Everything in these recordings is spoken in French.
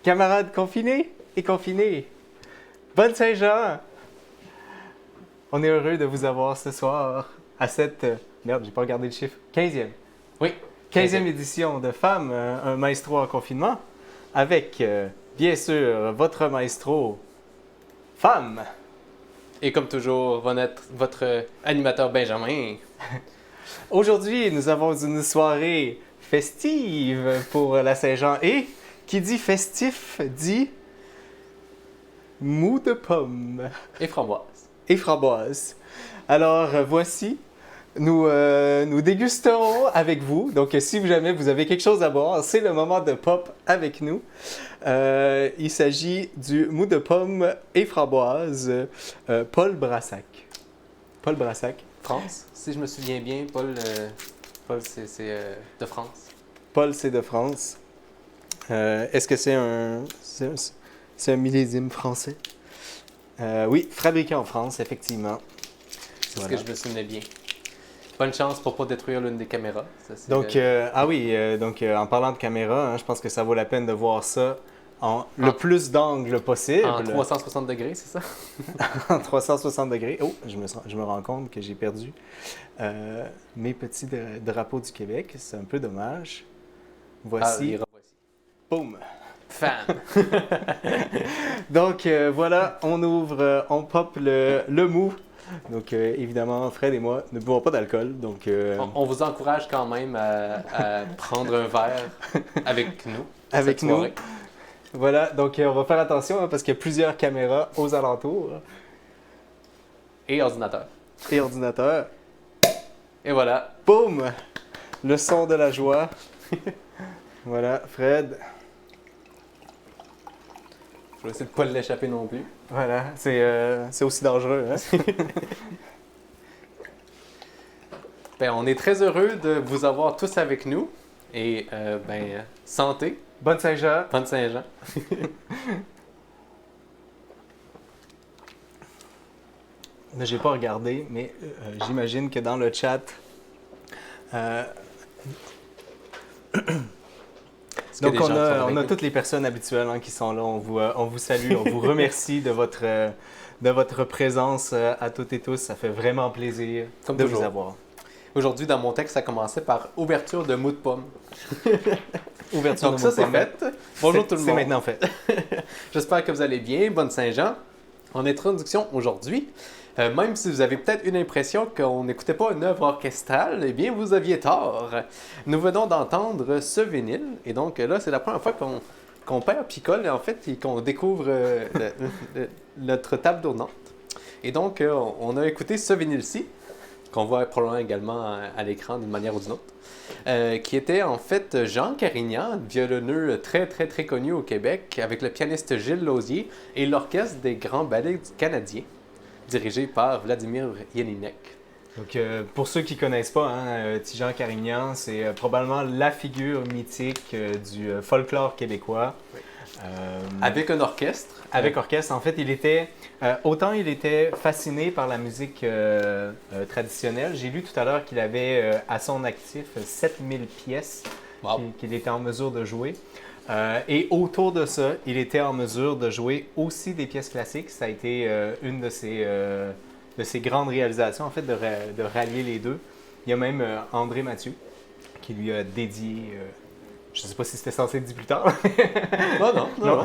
Camarades confinés et confinés, bonne Saint-Jean! On est heureux de vous avoir ce soir à cette... Merde, j'ai pas regardé le chiffre. 15e. Oui. 15e édition de Femmes, un maestro en confinement, avec, bien sûr, votre maestro, Femme. Et comme toujours, votre animateur Benjamin. Aujourd'hui, nous avons une soirée festive pour la Saint-Jean. Et qui dit festif dit mou de pomme Et framboise. et framboise. Alors, voici, nous dégusterons avec vous. Donc, si jamais vous avez quelque chose à boire, c'est le moment de pop avec nous. Il s'agit du mou de pomme et framboise, Paul Brassac. Paul Brassac. France, si je me souviens bien, Paul c'est de France. Paul, c'est de France. Est-ce que c'est un millésime français? Oui, fabriqué en France, effectivement. C'est Voilà. ce que je me souvenais bien. Bonne chance pour pas détruire l'une des caméras. Ça, c'est, Donc, en parlant de caméra, hein, je pense que ça vaut la peine de voir ça le plus d'angles possible. en 360 degrés, c'est ça? En 360 degrés. Oh, je me rends compte que j'ai perdu mes petits drapeaux du Québec. C'est un peu dommage. Voici. Voici. Boum! Fan! Donc, voilà, on ouvre, on pop le mou. Donc, évidemment, Fred et moi ne buvons pas d'alcool. Donc, On vous encourage quand même à prendre un verre avec nous. avec cette nous. soirée. Voilà, donc on va faire attention hein, parce qu'il y a plusieurs caméras aux alentours Et ordinateur. et ordinateurs. Et voilà. Boum! Le son de la joie. Voilà, Fred. Je vais essayer de pas l'échapper non plus. Voilà, c'est aussi dangereux. Hein? Ben, on est très heureux de vous avoir tous avec nous. Et santé. Bonne Saint-Jean. Bonne Saint-Jean. J'ai pas regardé, mais j'imagine que dans le chat. Donc on a toutes les personnes habituelles hein, qui sont là. On vous salue, on vous remercie de votre présence à toutes et tous. Ça fait vraiment plaisir Comme de toujours. vous avoir. Aujourd'hui, dans mon texte, ça commençait par ouverture de mou de pomme. Ouverture Donc de ça, mon c'est pomme. fait. Bonjour tout le monde. C'est maintenant fait. J'espère que vous allez bien. Bonne Saint-Jean. En introduction aujourd'hui, même si vous avez peut-être une impression qu'on n'écoutait pas une œuvre orchestrale, eh bien, vous aviez tort. Nous venons d'entendre ce vinyle. Et donc là, c'est la première fois qu'on perd Picole, en fait, et qu'on découvre notre table tournante. Et donc, on a écouté ce vinyle-ci, qu'on voit probablement également à l'écran d'une manière ou d'une autre, qui était en fait Jean Carignan, violonneux très très très connu au Québec, avec le pianiste Gilles Lausier et l'orchestre des Grands Ballets canadiens, dirigé par Vladimir Jelinek. Donc, pour ceux qui ne connaissent pas, hein, Jean Carignan, c'est probablement la figure mythique du folklore québécois. Oui. Avec un orchestre. Avec orchestre. En fait, autant il était fasciné par la musique traditionnelle. J'ai lu tout à l'heure qu'il avait à son actif 7000 pièces qu'il était en mesure de jouer. Et autour de ça, il était en mesure de jouer aussi des pièces classiques. Ça a été une de ses grandes réalisations, en fait, de rallier les deux. Il y a même André Mathieu qui lui a dédié... je ne sais pas si c'était censé être dit plus tard. Non.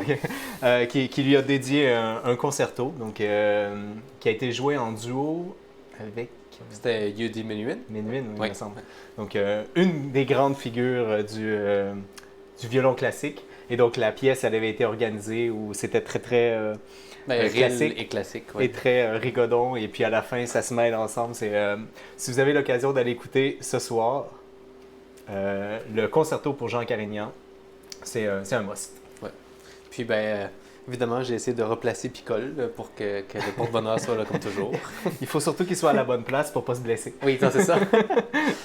Qui lui a dédié un concerto, donc, qui a été joué en duo avec... C'était Yudi Menuhin. Menuhin, oui, Oui. il me semble. Donc, une des grandes figures du violon classique. Et donc, la pièce, elle avait été organisée où c'était très, très Réel et classique. Oui. et très rigodon. Et puis, à la fin, ça se mêle ensemble. Si vous avez l'occasion d'aller écouter ce soir, le concerto pour Jean Carignan, c'est un must. Ouais. Puis, évidemment, j'ai essayé de replacer Picole pour que le porte-bonheur soit là comme toujours. Il faut surtout qu'il soit à la bonne place pour ne pas se blesser. Oui, non, c'est ça.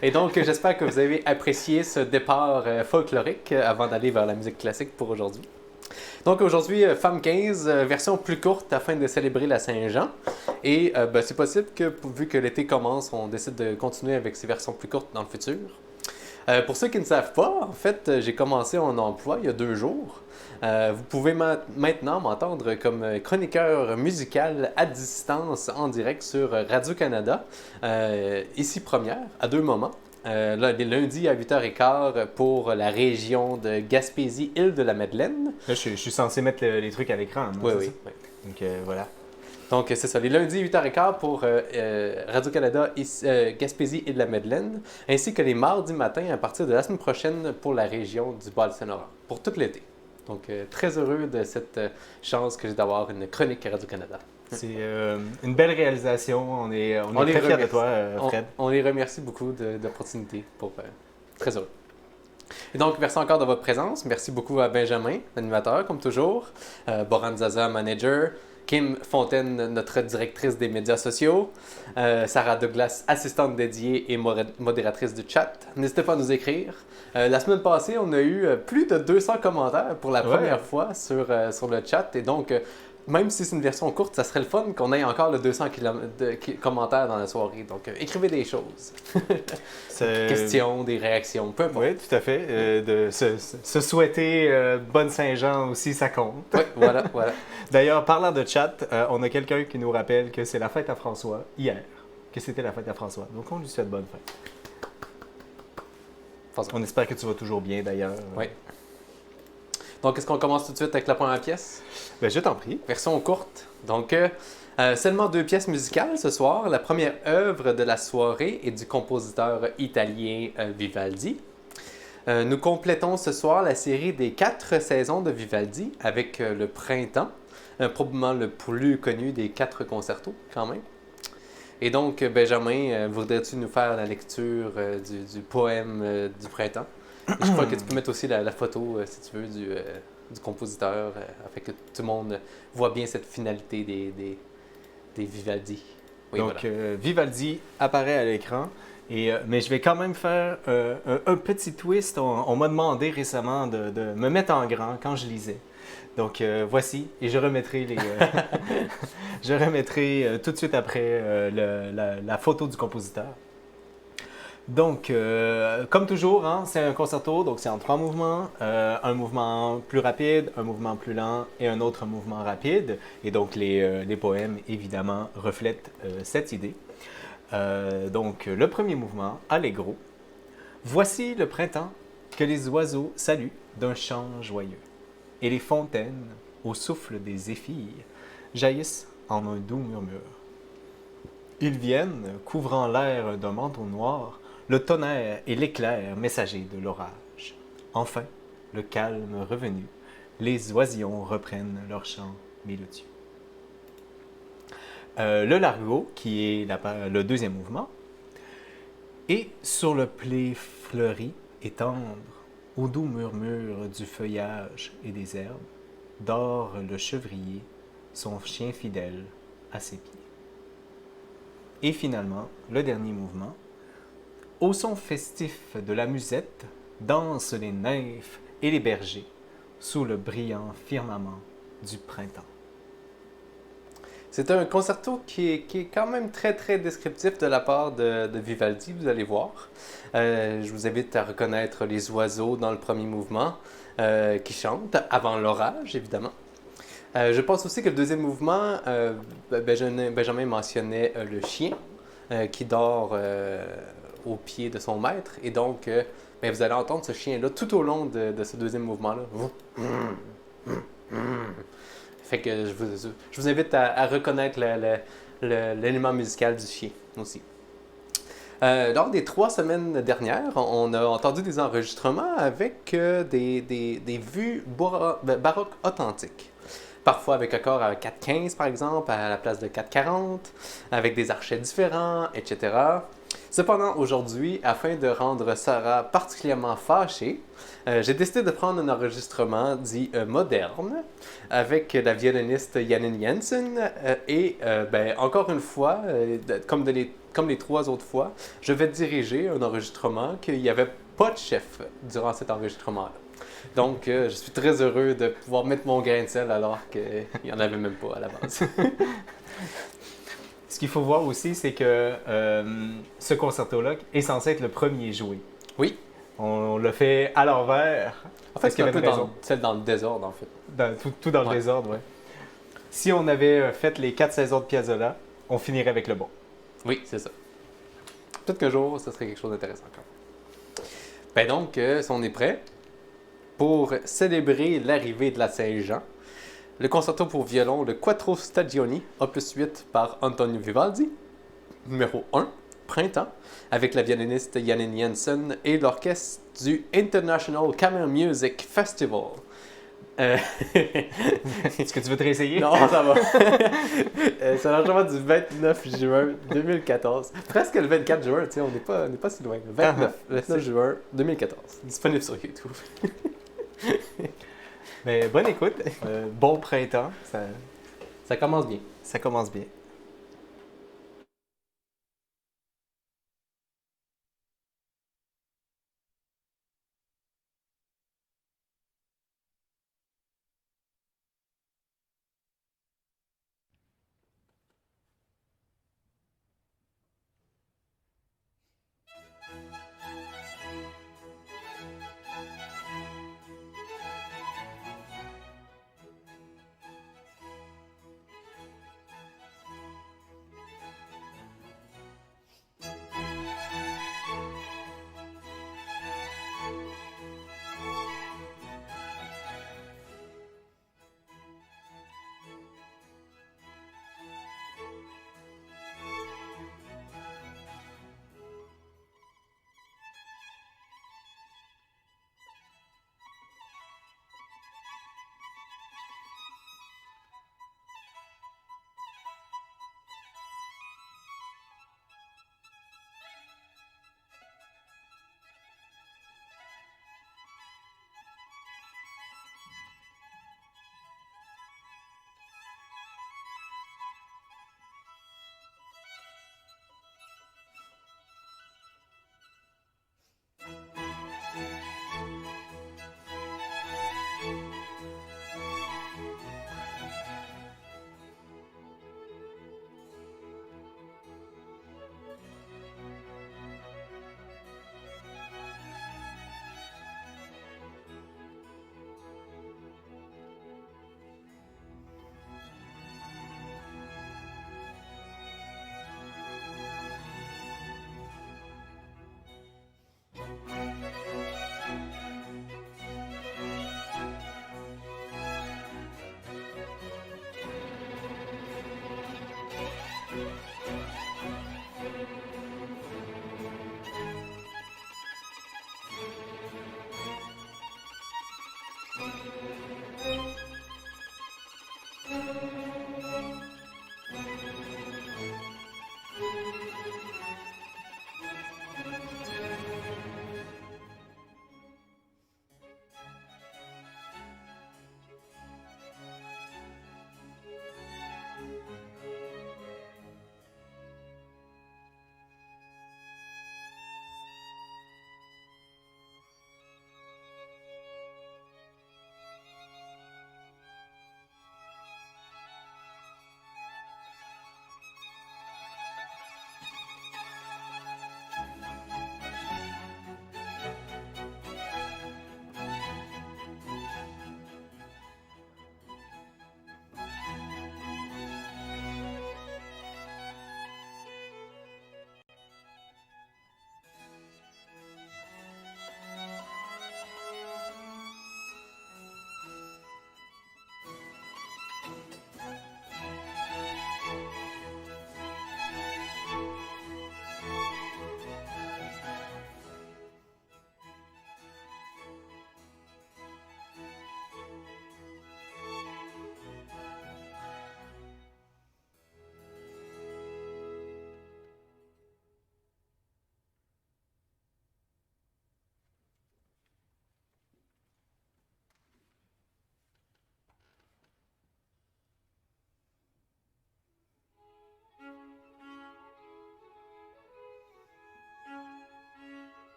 Et donc, j'espère que vous avez apprécié ce départ folklorique avant d'aller vers la musique classique pour aujourd'hui. Donc aujourd'hui, Femme 15, version plus courte afin de célébrer la Saint-Jean. Et c'est possible que, vu que l'été commence, on décide de continuer avec ces versions plus courtes dans le futur. Pour ceux qui ne savent pas, en fait, j'ai commencé en emploi il y a 2 jours. Vous pouvez maintenant m'entendre comme chroniqueur musical à distance en direct sur Radio-Canada, ici première, à 2 moments. Là, les lundis à 8h15 pour la région de Gaspésie-Île-de-la-Madeleine. Là, je suis censé mettre les trucs à l'écran. Oui, oui. Donc, voilà. Donc, c'est ça, les lundis 8h15 pour Radio-Canada Gaspésie-Île-de-la-Madeleine, ainsi que les mardis matins à partir de la semaine prochaine pour la région du Bas-Saint-Laurent, pour tout l'été. Donc, très heureux de cette chance que j'ai d'avoir une chronique à Radio-Canada. C'est une belle réalisation. On est très fiers de toi, Fred. On les remercie beaucoup de l'opportunité. Très heureux. Et donc, merci encore de votre présence. Merci beaucoup à Benjamin, l'animateur, comme toujours. Boran Zaza, manager. Kim Fontaine, notre directrice des médias sociaux. Sarah Douglas, assistante dédiée et modératrice du chat. N'hésitez pas à nous écrire. La semaine passée, on a eu plus de 200 commentaires pour la première fois sur le chat. Et donc, même si c'est une version courte, ça serait le fun qu'on ait encore le 200 commentaires dans la soirée. Donc, écrivez des choses. Questions, des réactions, peu importe. Oui, tout à fait. De se souhaiter bonne Saint-Jean aussi, ça compte. Oui, voilà. D'ailleurs, parlant de chat, on a quelqu'un qui nous rappelle que c'est la fête à François, hier, que c'était la fête à François. Donc, on lui souhaite bonne fête. On espère que tu vas toujours bien, d'ailleurs. Oui. Donc, est-ce qu'on commence tout de suite avec la première pièce? Ben, je t'en prie. Version courte. Donc, seulement 2 pièces musicales ce soir. La première œuvre de la soirée est du compositeur italien Vivaldi. Nous complétons ce soir la série des 4 saisons de Vivaldi avec le Printemps, probablement le plus connu des 4 concertos quand même. Et donc, Benjamin, voudrais-tu nous faire la lecture du poème du Printemps? Je crois que tu peux mettre aussi la photo, si tu veux, du compositeur, afin que tout le monde voit bien cette finalité des Vivaldi. Oui, donc, voilà. Vivaldi apparaît à l'écran, mais je vais quand même faire un petit twist. On m'a demandé récemment de me mettre en grand quand je lisais. Donc, voici, et je remettrai je remettrai tout de suite après la photo du compositeur. Donc, comme toujours, hein, c'est un concerto, donc c'est en 3 mouvements. Un mouvement plus rapide, un mouvement plus lent et un autre mouvement rapide. Et donc, les poèmes, évidemment, reflètent cette idée. Donc, le premier mouvement, Allegro. Voici le printemps que les oiseaux saluent d'un chant joyeux. Et les fontaines, au souffle des zéphyrs, jaillissent en un doux murmure. Ils viennent, couvrant l'air d'un manteau noir, le tonnerre et l'éclair messager de l'orage. Enfin, le calme revenu, les oisillons reprennent leur chant mélodieux. Le largo, qui est le deuxième mouvement, et sur le blé fleuri et tendre, au doux murmure du feuillage et des herbes, dort le chevrier, son chien fidèle, à ses pieds. Et finalement, le dernier mouvement, au son festif de la musette, dansent les nymphes et les bergers sous le brillant firmament du printemps. C'est un concerto qui est quand même très, très descriptif de la part de Vivaldi, vous allez voir. Je vous invite à reconnaître les oiseaux dans le premier mouvement qui chantent, avant l'orage, évidemment. Je pense aussi que le deuxième mouvement, Benjamin mentionnait le chien qui dort au pied de son maître. Et donc, vous allez entendre ce chien-là tout au long de ce deuxième mouvement-là. Fait que je vous invite à reconnaître l'élément musical du chien aussi. Lors des 3 semaines dernières, on a entendu des enregistrements avec des vues baroques authentiques. Parfois avec accords à 4/15 par exemple, à la place de 4/40, avec des archets différents, etc. Cependant, aujourd'hui, afin de rendre Sarah particulièrement fâchée, j'ai décidé de prendre un enregistrement dit moderne avec la violoniste Janine Jensen et encore une fois, comme les 3 autres fois, je vais diriger un enregistrement qu'il n'y avait pas de chef durant cet enregistrement-là. Donc, je suis très heureux de pouvoir mettre mon grain de sel alors qu'il n'y en avait même pas à la base. Ce qu'il faut voir aussi, c'est que ce concerto-là est censé être le premier joué. Oui. On l'a fait à l'envers. En fait, Parce qu'il y c'est un avait peu une raison. celle dans le désordre, en fait. Tout dans le Ouais. désordre, ouais. Si on avait fait les 4 saisons de Piazzolla, on finirait avec le bon. Oui, c'est ça. Peut-être qu'un jour, ça serait quelque chose d'intéressant encore. Ben donc, si on est prêt, pour célébrer l'arrivée de la Saint-Jean, le concerto pour violon, le Quattro Stagioni, opus 8 par Antonio Vivaldi, numéro 1, Printemps, avec la violoniste Janine Jensen et l'orchestre du International Camera Music Festival. Est-ce que tu veux te réessayer? Non, ça va. C'est l'enregistrement du 29 juin 2014. Presque le 24 juin, tu sais, on n'est pas si loin. Le 29 juin 2014. Disponible sur YouTube. Mais bonne écoute. Bon printemps. Ça commence bien. Ça commence bien.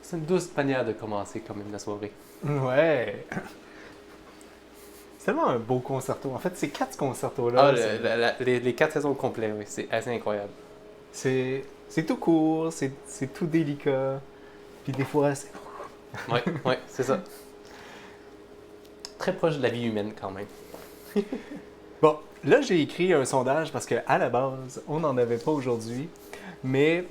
C'est une douce manière de commencer quand même la soirée. Ouais. C'est tellement un beau concerto. En fait, ces 4 concertos-là. Les 4 saisons complètes, oui, c'est assez incroyable. C'est tout court, c'est tout délicat. Puis des fois, c'est. Ouais, c'est ça. Très proche de la vie humaine quand même. Bon, là, j'ai écrit un sondage parce qu'à la base, on n'en avait pas aujourd'hui. Mais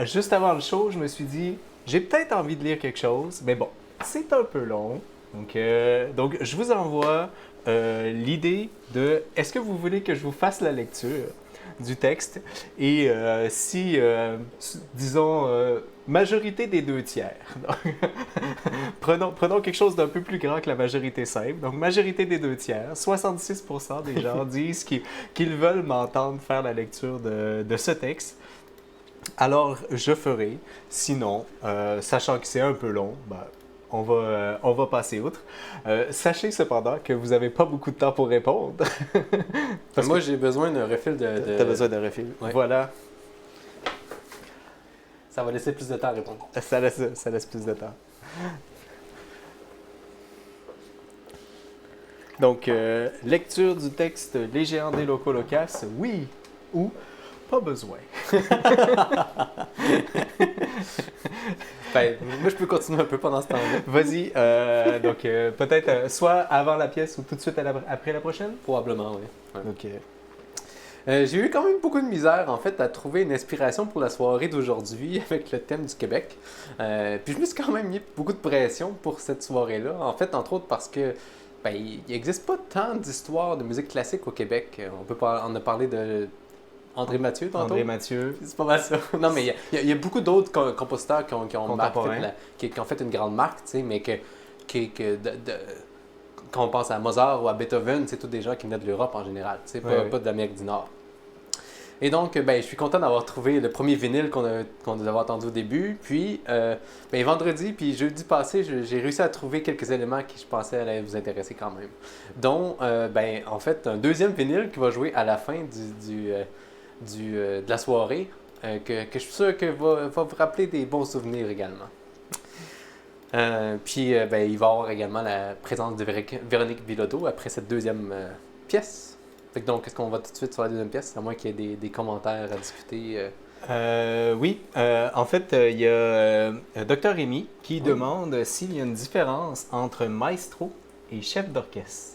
juste avant le show, je me suis dit, j'ai peut-être envie de lire quelque chose. Mais bon, c'est un peu long. Donc je vous envoie l'idée de est-ce que vous voulez que je vous fasse la lecture du texte et disons, majorité des 2/3. prenons quelque chose d'un peu plus grand que la majorité simple. Donc, majorité des 2/3, 66% des gens disent qu'ils veulent m'entendre faire la lecture de ce texte. Alors, je ferai. Sinon, sachant que c'est un peu long, on va passer outre. Sachez cependant que vous n'avez pas beaucoup de temps pour répondre. Parce moi, j'ai besoin d'un refill de... T'as besoin d'un refill. Ouais. Voilà. Ça va laisser plus de temps à répondre. Ça laisse plus de temps. Donc, lecture du texte Les Géants des Locaux Locas, oui ou pas besoin. Ben, moi, je peux continuer un peu pendant ce temps-là. Vas-y, donc peut-être soit avant la pièce ou tout de suite après la prochaine? Probablement, oui. Ouais. Ok. J'ai eu quand même beaucoup de misère, en fait, à trouver une inspiration pour la soirée d'aujourd'hui avec le thème du Québec. Puis je me suis quand même mis beaucoup de pression pour cette soirée-là. En fait, entre autres parce que il n'existe pas tant d'histoires de musique classique au Québec. On a parlé de André Mathieu tantôt. André Mathieu. C'est pas mal ça. Non, mais il y a beaucoup d'autres compositeurs qui ont fait une grande marque, tu sais, mais quand on pense à Mozart ou à Beethoven, c'est tous des gens qui venaient de l'Europe en général, tu sais, pas de l'Amérique du Nord. Et donc, je suis content d'avoir trouvé le premier vinyle qu'on avait entendu au début. Puis, vendredi puis jeudi passé, j'ai réussi à trouver quelques éléments qui, je pensais, allaient vous intéresser quand même. Dont, en fait, un deuxième vinyle qui va jouer à la fin de la soirée, que je suis sûr que va vous rappeler des bons souvenirs également. Il va y avoir également la présence de Véronique Bilodeau après cette deuxième pièce. Donc, est-ce qu'on va tout de suite sur la deuxième pièce, à moins qu'il y ait des commentaires à discuter? Oui. En fait, il y a Dr. Rémy qui demande s'il y a une différence entre maestro et chef d'orchestre.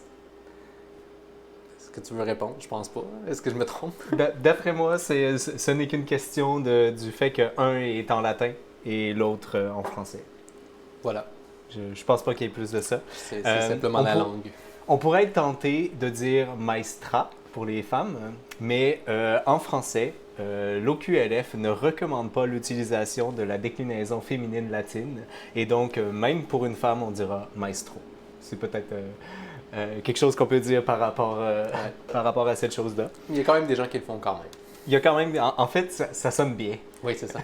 Est-ce que tu veux répondre? Je pense pas. Est-ce que je me trompe? D'après moi, ce n'est qu'une question du fait qu'un est en latin et l'autre en français. Voilà. Je pense pas qu'il y ait plus de ça. C'est simplement la langue. On pourrait être tenté de dire maestra pour les femmes, mais en français, l'OQLF ne recommande pas l'utilisation de la déclinaison féminine latine. Et donc, même pour une femme, on dira maestro. C'est peut-être quelque chose qu'on peut dire par rapport à cette chose-là. Il y a quand même des gens qui le font quand même. Il y a quand même... En fait, ça sonne bien. Oui, c'est ça.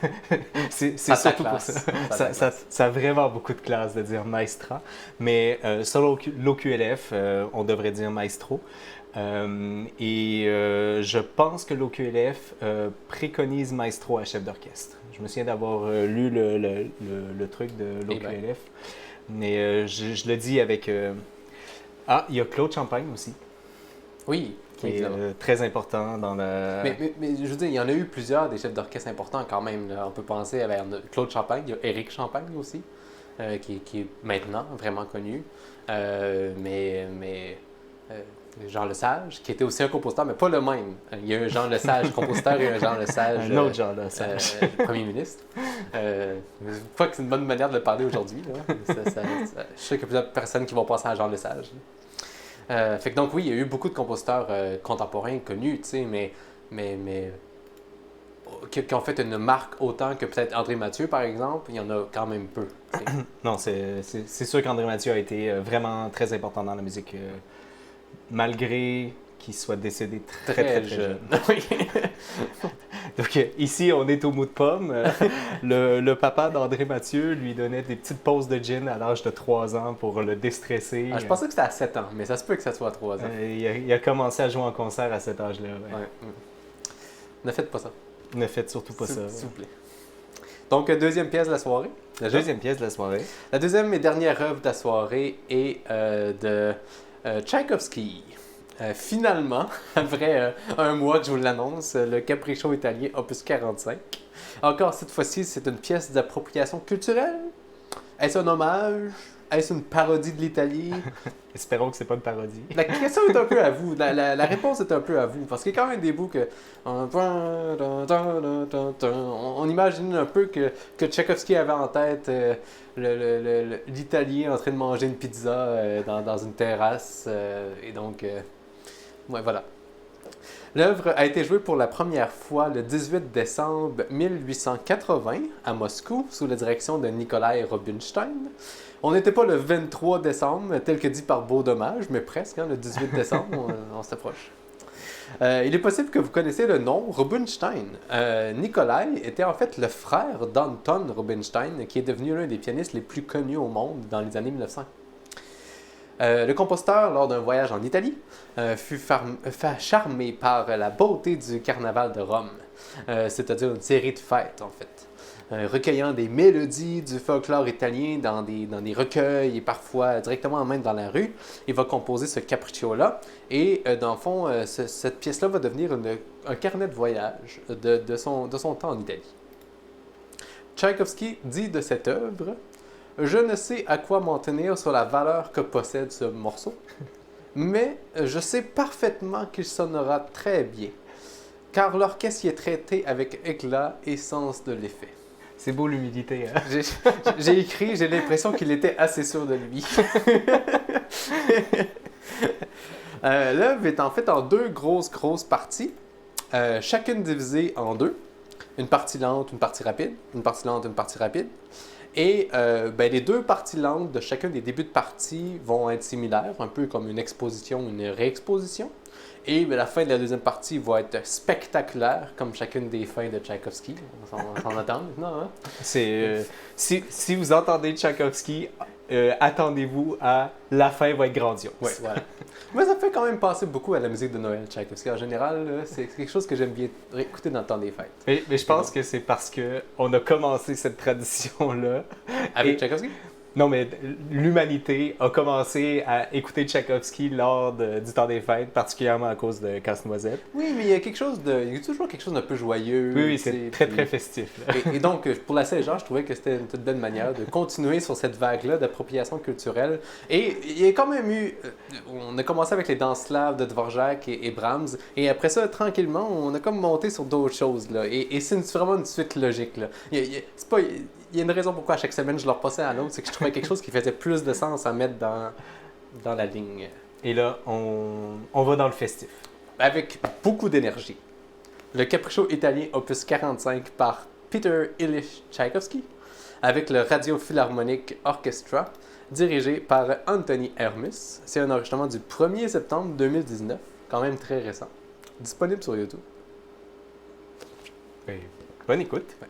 c'est surtout pour ça. Ça a vraiment beaucoup de classe de dire maestra. Mais sur l'OQLF, on devrait dire maestro. Je pense que l'OQLF préconise maestro à chef d'orchestre. Je me souviens d'avoir lu le truc de l'OQLF. Mais je le dis avec... il y a Claude Champagne aussi. Oui, qui est très important dans la... Mais je veux dire, il y en a eu plusieurs des chefs d'orchestre importants quand même. Là. On peut penser à Claude Champagne, il y a Éric Champagne aussi, qui est maintenant vraiment connu. Jean Lesage, qui était aussi un compositeur, mais pas le même. Il y a un Jean Lesage compositeur et un Jean Lesage, un autre Jean Lesage. Premier ministre. Je crois que c'est une bonne manière de le parler aujourd'hui. Je sais qu'il y a plusieurs personnes qui vont passer à Jean Lesage. Fait que donc oui, il y a eu beaucoup de compositeurs contemporains connus, tu sais, mais qui ont fait une marque autant que peut-être André Mathieu, par exemple, il y en a quand même peu. T'sais. Non, c'est sûr qu'André Mathieu a été vraiment très important dans la musique, malgré qu'il soit décédé très jeune. Oui. Donc ici, on est au mou de pomme. Le papa d'André Mathieu lui donnait des petites pauses de gin à l'âge de 3 ans pour le déstresser. Je pensais que c'était à 7 ans, mais ça se peut que ça soit à 3 ans. Il a commencé à jouer en concert à cet âge-là. Ouais. Ne faites pas ça. Ne faites surtout pas ça. S'il vous plaît. Donc, deuxième pièce de la soirée. Deuxième pièce de la soirée. La deuxième et dernière œuvre de la soirée est de Tchaïkovski. Finalement, après un mois que je vous l'annonce, le Capriccio italien opus 45. Encore cette fois-ci, c'est une pièce d'appropriation culturelle. Est-ce un hommage? Est-ce une parodie de l'Italie? Espérons que c'est pas une parodie. La question est un peu à vous. La réponse est un peu à vous. Parce qu'il y a quand même des bouts que... On imagine un peu que Tchaïkovski avait en tête l'Italien en train de manger une pizza dans une terrasse. Et donc... Ouais, voilà. L'œuvre a été jouée pour la première fois le 18 décembre 1880 à Moscou sous la direction de Nikolai Rubinstein. On n'était pas le 23 décembre, tel que dit par Beau Dommage, mais presque, hein, le 18 décembre, on s'approche. Il est possible que vous connaissiez le nom Rubinstein. Nikolai était en fait le frère d'Anton Rubinstein, qui est devenu l'un des pianistes les plus connus au monde dans les années 1900. Le compositeur, lors d'un voyage en Italie, fut charmé par la beauté du carnaval de Rome, c'est-à-dire une série de fêtes en fait, recueillant des mélodies du folklore italien dans des recueils et parfois directement même dans la rue. Il va composer ce capriccio-là et dans le fond, cette pièce-là va devenir un carnet de voyage de son temps en Italie. Tchaïkovski dit de cette œuvre: je ne sais à quoi m'en tenir sur la valeur que possède ce morceau, mais je sais parfaitement qu'il sonnera très bien, car l'orchestre y est traité avec éclat et sens de l'effet. C'est beau l'humilité, hein? J'ai écrit, j'ai l'impression qu'il était assez sûr de lui. L'œuvre est en fait en deux grosses parties, chacune divisée en deux. Une partie lente, une partie rapide, une partie lente, une partie rapide. Et les deux parties lentes de chacun des débuts de partie vont être similaires, un peu comme une exposition, une réexposition. Et la fin de la deuxième partie va être spectaculaire, comme chacune des fins de Tchaïkovski. On s'en attend maintenant, hein? Si vous entendez Tchaïkovski, attendez-vous à la fin va être grandiose. Oui, voilà. Mais ça fait quand même penser beaucoup à la musique de Noël, Tchaïkovski. En général, c'est quelque chose que j'aime bien écouter dans le temps des fêtes. Mais je pense que c'est parce qu'on a commencé cette tradition-là. Avec Tchaïkovski? Non, mais l'humanité a commencé à écouter Tchaïkovski lors du temps des fêtes, particulièrement à cause de Casse-Noisette. Oui, mais il y a toujours quelque chose d'un peu joyeux. Oui, c'est très festif. Et donc, pour la Saint-Jean, je trouvais que c'était une toute belle manière de continuer sur cette vague-là d'appropriation culturelle. Et il y a quand même eu... On a commencé avec les danses slaves de Dvorak et Brahms, et après ça, tranquillement, on a comme monté sur d'autres choses, là. Et c'est vraiment une suite logique, là. Il y a une raison pourquoi à chaque semaine je leur passais à l'autre, c'est que je trouvais quelque chose qui faisait plus de sens à mettre dans la ligne. Et là, on va dans le festif. Avec beaucoup d'énergie. Le Capriccio italien opus 45 par Peter Ilyich Tchaïkovski, avec le Radio Philharmonic Orchestra, dirigé par Anthony Hermus. C'est un enregistrement du 1er septembre 2019, quand même très récent. Disponible sur YouTube. Oui. Bonne écoute. Ouais.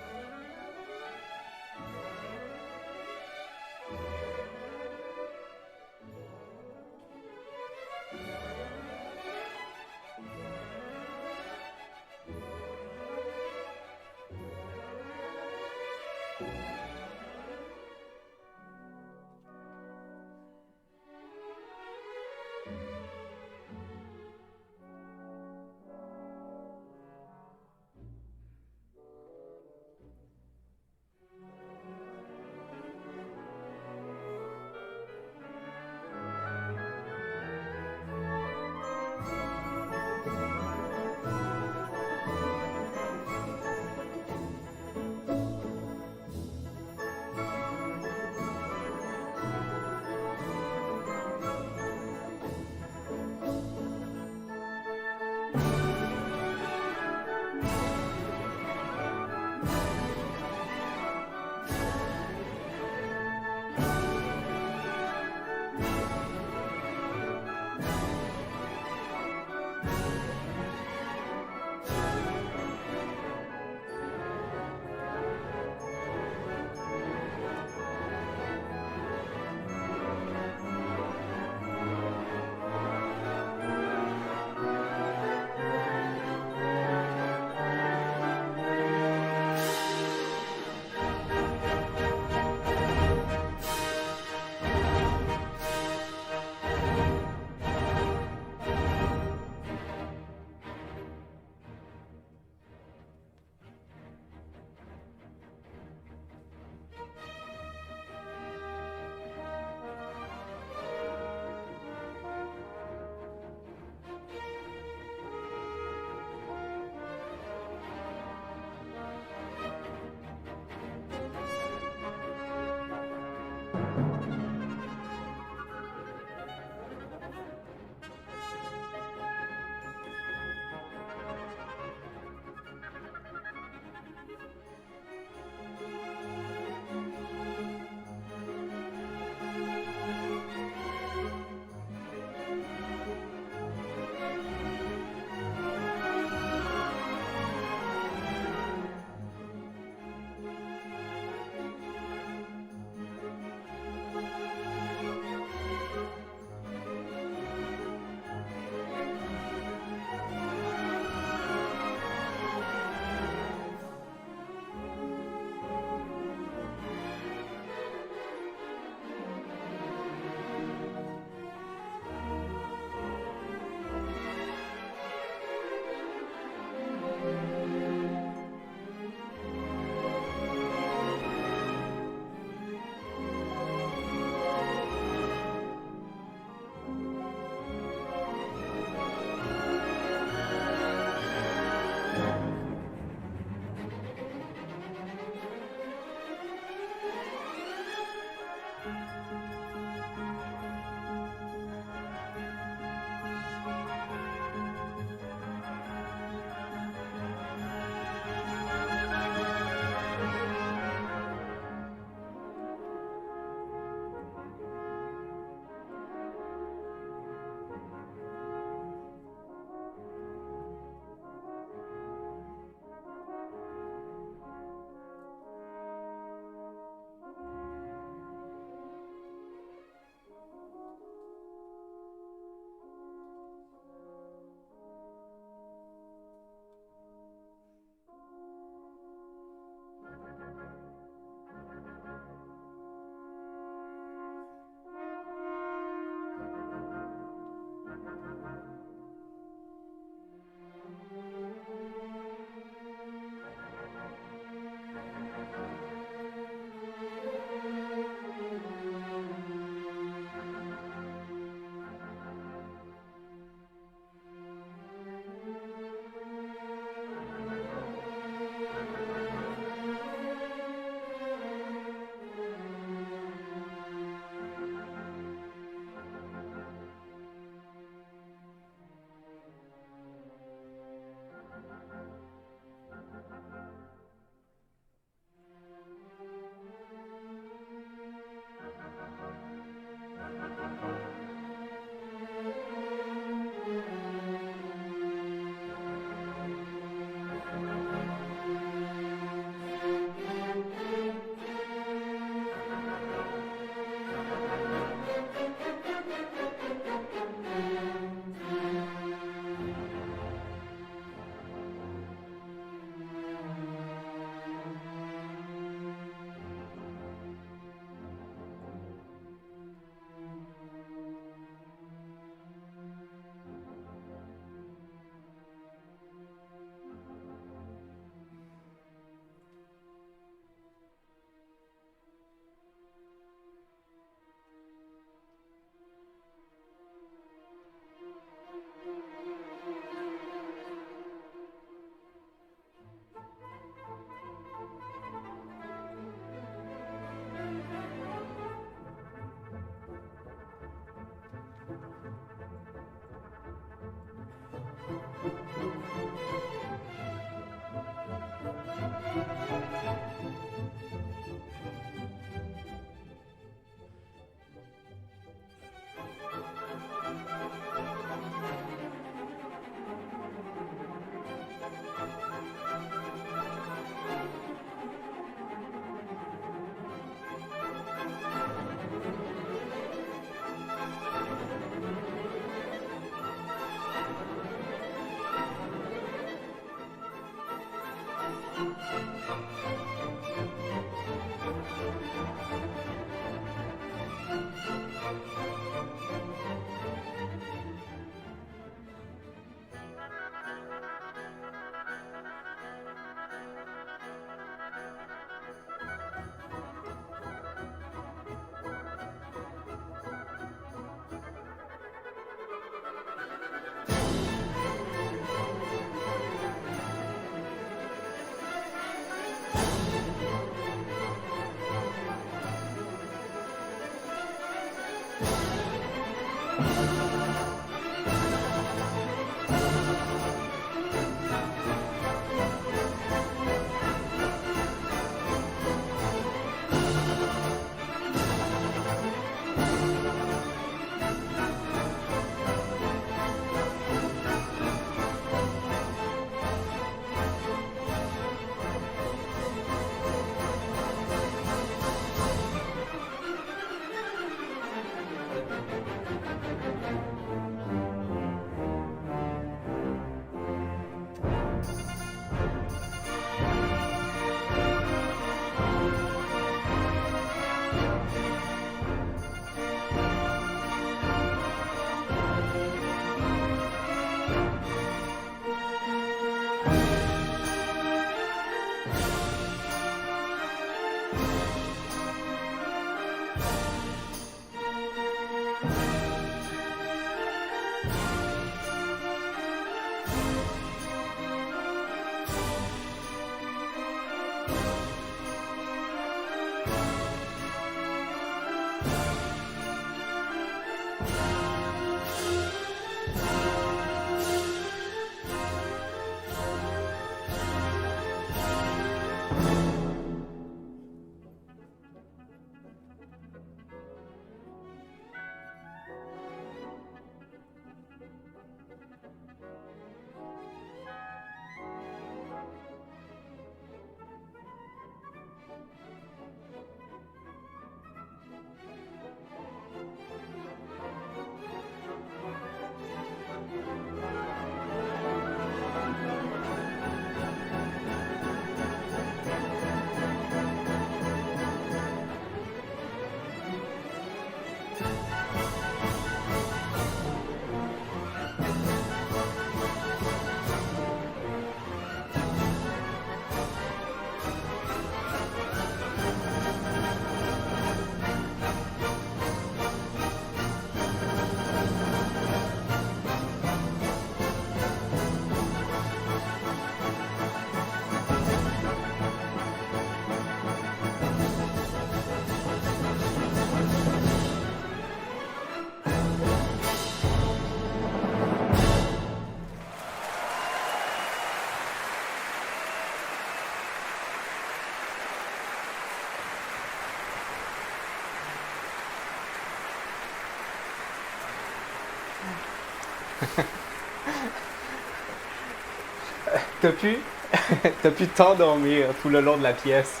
T'as pu t'endormir tout le long de la pièce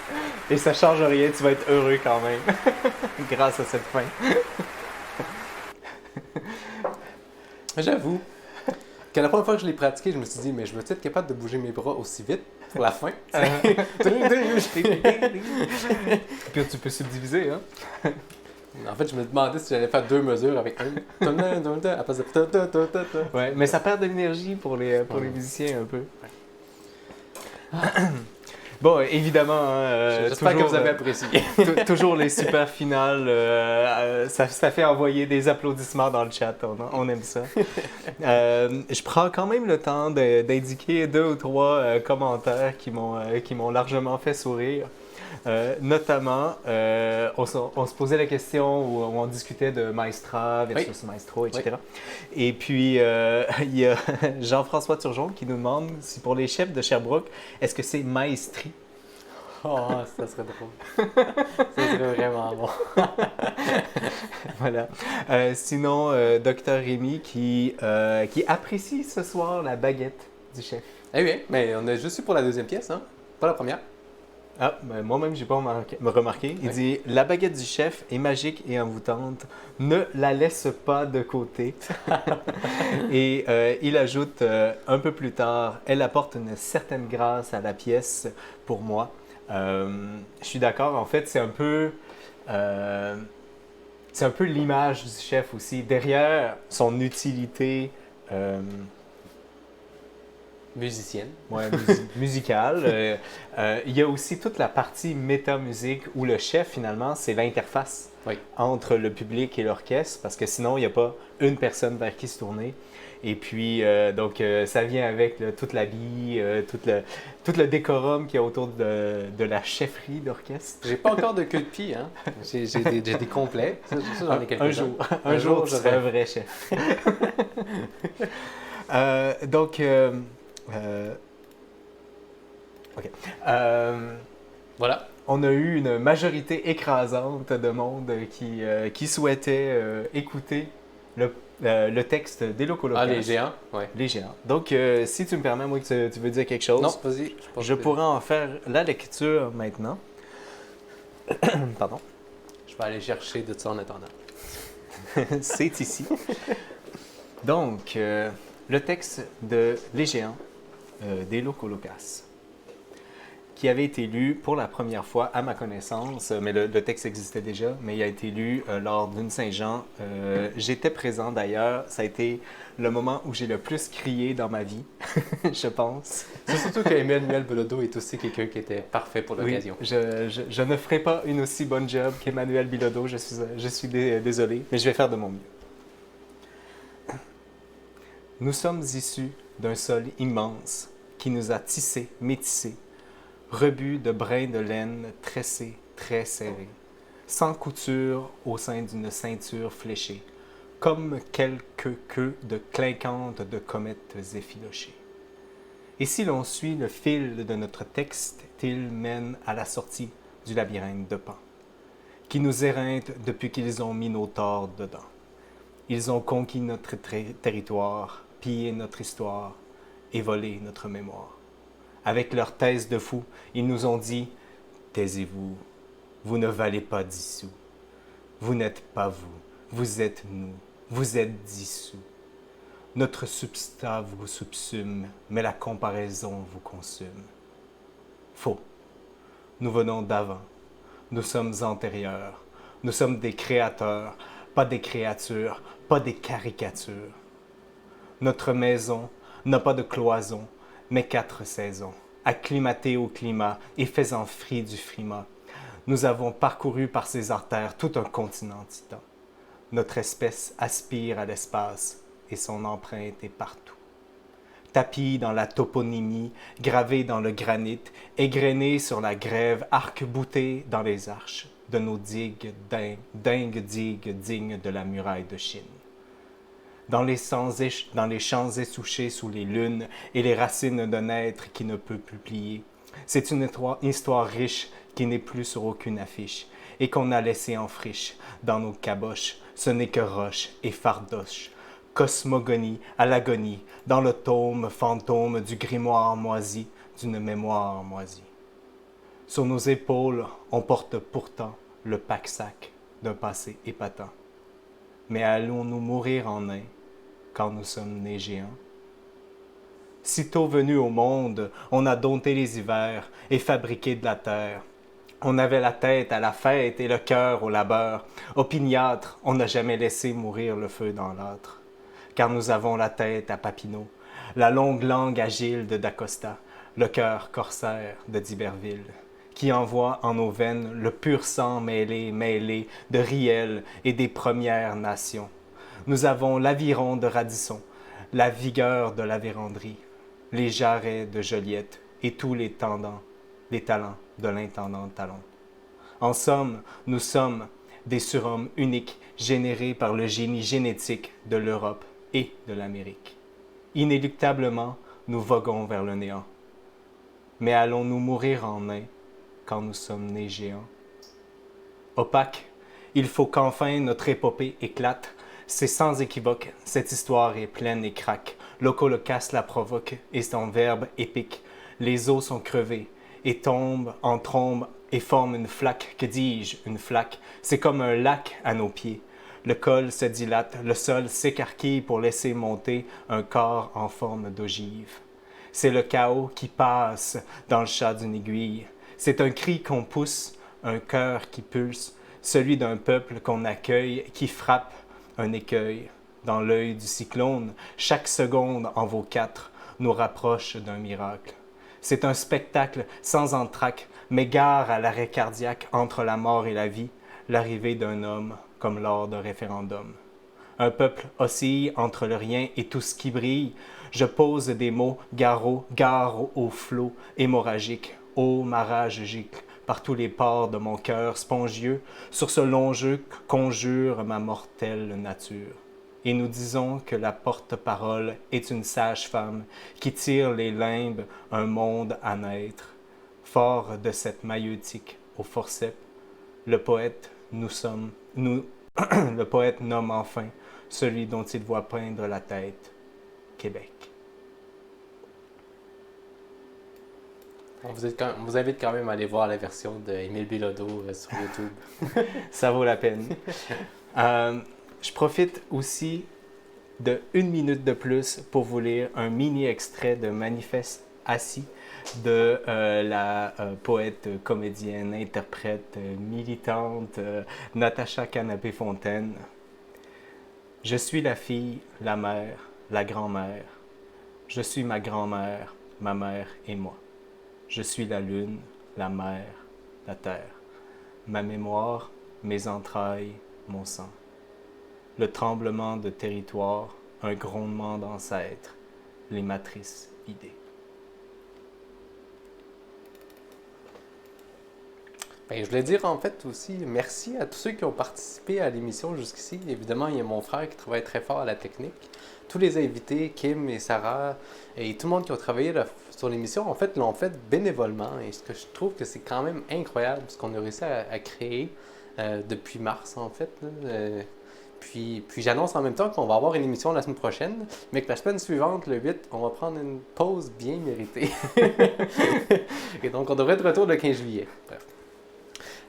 et ça change rien, tu vas être heureux quand même grâce à cette fin. J'avoue que la première fois que je l'ai pratiqué, je me suis dit, mais je vais être capable de bouger mes bras aussi vite pour la fin? Puis tu peux subdiviser, hein? En fait, je me demandais si j'allais faire 2 mesures avec un. À place de. Ouais, mais ça perd de l'énergie pour les musiciens un peu. Bon, évidemment, j'espère que vous avez apprécié. Toujours les super finales, ça fait envoyer des applaudissements dans le chat, on aime ça. Je prends quand même le temps d'indiquer 2 ou 3 commentaires qui m'ont largement fait sourire. Notamment, on se posait la question où on discutait de Maestra versus Maestro, etc. Oui. Et puis, il y a Jean-François Turgeon qui nous demande si pour les chefs de Sherbrooke, est-ce que c'est Maestri? Oh, ça serait drôle. Ça serait vraiment bon. Voilà. Sinon, Dr Rémi qui apprécie ce soir la baguette du chef. Eh bien, mais on a juste eu pour la 2e pièce, hein? Pas la première. Ah, ben, moi-même, j'ai pas remarqué. Il dit « La baguette du chef est magique et envoûtante. Ne la laisse pas de côté. » Et il ajoute un peu plus tard « Elle apporte une certaine grâce à la pièce pour moi. » Je suis d'accord. En fait, c'est un peu l'image du chef aussi. Derrière son utilité musicienne. Ouais, musicale. Il y a aussi toute la partie métamusique où le chef, finalement, c'est l'interface entre le public et l'orchestre, parce que sinon, il n'y a pas une personne vers qui se tourner. Et puis, ça vient avec là, toute la vie, tout le décorum qu'il y a autour de la chefferie d'orchestre. J'ai pas encore de queue de pied, hein? J'ai des complets. Ça, j'en ai quelques-uns. Un jour, tu seras un vrai chef. OK. Voilà. On a eu une majorité écrasante de monde qui souhaitait écouter le texte des locaux locaux. Ah, les géants? Oui. Les géants. Donc, si tu me permets, moi, que tu veux dire quelque chose. Non, vas-y. Je pourrais en faire la lecture maintenant. Pardon. Je vais aller chercher de ça en attendant. C'est ici. Donc, le texte de Les géants des locaux locaux, qui avait été lu pour la première fois à ma connaissance, mais le texte existait déjà, mais il a été lu lors d'une Saint-Jean. J'étais présent d'ailleurs, ça a été le moment où j'ai le plus crié dans ma vie, je pense. C'est surtout qu'Emmanuel Bilodeau est aussi quelqu'un qui était parfait pour l'occasion. Oui, je ne ferai pas une aussi bonne job qu'Emmanuel Bilodeau, je suis désolé, mais je vais faire de mon mieux. Nous sommes issus d'un sol immense qui nous a tissés, métissés, rebut de brins de laine tressés, très serrés, sans couture au sein d'une ceinture fléchée, comme quelques queues de clinquantes de comètes effilochées. Et si l'on suit le fil de notre texte, il mène à la sortie du labyrinthe de Pan, qui nous éreintent depuis qu'ils ont mis nos torts dedans. Ils ont conquis notre territoire, pillé notre histoire et volé notre mémoire. Avec leur thèse de fou, ils nous ont dit « Taisez-vous, vous ne valez pas 10 sous. Vous n'êtes pas vous, vous êtes nous, vous êtes dissous. Notre substrat vous subsume, mais la comparaison vous consume. » Faux. Nous venons d'avant. Nous sommes antérieurs. Nous sommes des créateurs, pas des créatures, pas des caricatures. Notre maison n'a pas de cloison, mais 4 saisons, acclimatées au climat et faisant fri du frimas. Nous avons parcouru par ces artères tout un continent titan. Notre espèce aspire à l'espace et son empreinte est partout. Tapis dans la toponymie, gravé dans le granit, égrené sur la grève, arc-bouté dans les arches de nos digues, dingues digues dignes de la muraille de Chine. Dans les champs essouchés sous les lunes et les racines d'un être qui ne peut plus plier. C'est une histoire riche qui n'est plus sur aucune affiche et qu'on a laissé en friche dans nos caboches. Ce n'est que roche et fardoche, cosmogonie à l'agonie, dans le tome fantôme du grimoire moisi, d'une mémoire moisie. Sur nos épaules, on porte pourtant le pack-sac d'un passé épatant. Mais allons-nous mourir en nains quand nous sommes nés géants? Sitôt venus au monde, on a dompté les hivers et fabriqué de la terre. On avait la tête à la fête et le cœur au labeur. Opiniâtre, on n'a jamais laissé mourir le feu dans l'âtre. Car nous avons la tête à Papineau, la longue langue agile de Dacosta, le cœur corsaire de d'Iberville, qui envoie en nos veines le pur sang mêlé de Riel et des Premières Nations. Nous avons l'aviron de Radisson, la vigueur de la Vérandrie, les jarrets de Joliette et tous les talents de l'intendant Talon. En somme, nous sommes des surhommes uniques générés par le génie génétique de l'Europe et de l'Amérique. Inéluctablement, nous voguons vers le néant. Mais allons-nous mourir en nains quand nous sommes nés géants? Opaque, il faut qu'enfin notre épopée éclate. C'est sans équivoque, cette histoire est pleine et craque. L'Holocaste la provoque et son verbe épique. Les os sont crevés et tombe en trombe et forme une flaque. Que dis-je, une flaque? C'est comme un lac à nos pieds. Le col se dilate, le sol s'écarquille pour laisser monter un corps en forme d'ogive. C'est le chaos qui passe dans le chat d'une aiguille. C'est un cri qu'on pousse, un cœur qui pulse, celui d'un peuple qu'on accueille, qui frappe un écueil. Dans l'œil du cyclone, chaque seconde en vaut 4, nous rapproche d'un miracle. C'est un spectacle sans entr'acte, mais gare à l'arrêt cardiaque entre la mort et la vie, l'arrivée d'un homme comme lors d'un référendum. Un peuple oscille entre le rien et tout ce qui brille. Je pose des mots, gare au flot hémorragique, ô marage gicle, par tous les pores de mon cœur spongieux, sur ce long jeu conjure ma mortelle nature. Et nous disons que la porte-parole est une sage-femme qui tire les limbes un monde à naître. Fort de cette maïeutique au forceps, le poète le poète nomme enfin celui dont il voit peindre la tête, Québec. On vous invite quand même à aller voir la version d'Émile Bilodeau sur YouTube. Ça vaut la peine. Je profite aussi de 1 minute de plus pour vous lire un mini-extrait de Manifeste assis de la poète, comédienne, interprète, militante Natacha Canapé-Fontaine. Je suis la fille, la mère, la grand-mère. Je suis ma grand-mère, ma mère et moi. Je suis la lune, la mer, la terre. Ma mémoire, mes entrailles, mon sang. Le tremblement de territoire, un grondement d'ancêtres, les matrices vidées. Ben, je voulais dire en fait aussi merci à tous ceux qui ont participé à l'émission jusqu'ici. Évidemment, il y a mon frère qui travaille très fort à la technique. Tous les invités, Kim et Sarah, et tout le monde qui a travaillé sur l'émission, en fait, l'ont fait bénévolement. Et ce que je trouve que c'est quand même incroyable, ce qu'on a réussi à créer depuis mars, en fait. Puis j'annonce en même temps qu'on va avoir une émission la semaine prochaine, mais que la semaine suivante, le 8, on va prendre une pause bien méritée. Et donc, on devrait être de retour le 15 juillet. Bref.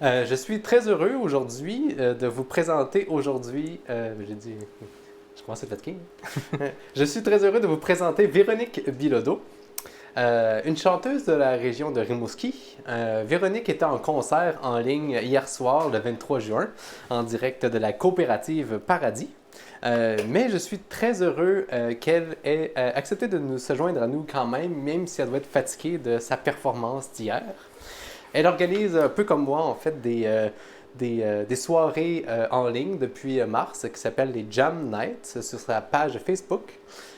Je suis très heureux aujourd'hui de vous présenter aujourd'hui, je commence à être fatigué. Je suis très heureux de vous présenter Véronique Bilodeau, une chanteuse de la région de Rimouski. Véronique était en concert en ligne hier soir, le 23 juin, en direct de la coopérative Paradis. Mais je suis très heureux qu'elle ait accepté de se joindre à nous quand même si elle doit être fatiguée de sa performance d'hier. Elle organise un peu comme moi, en fait, des soirées en ligne depuis mars qui s'appellent les Jam Nights sur sa page Facebook.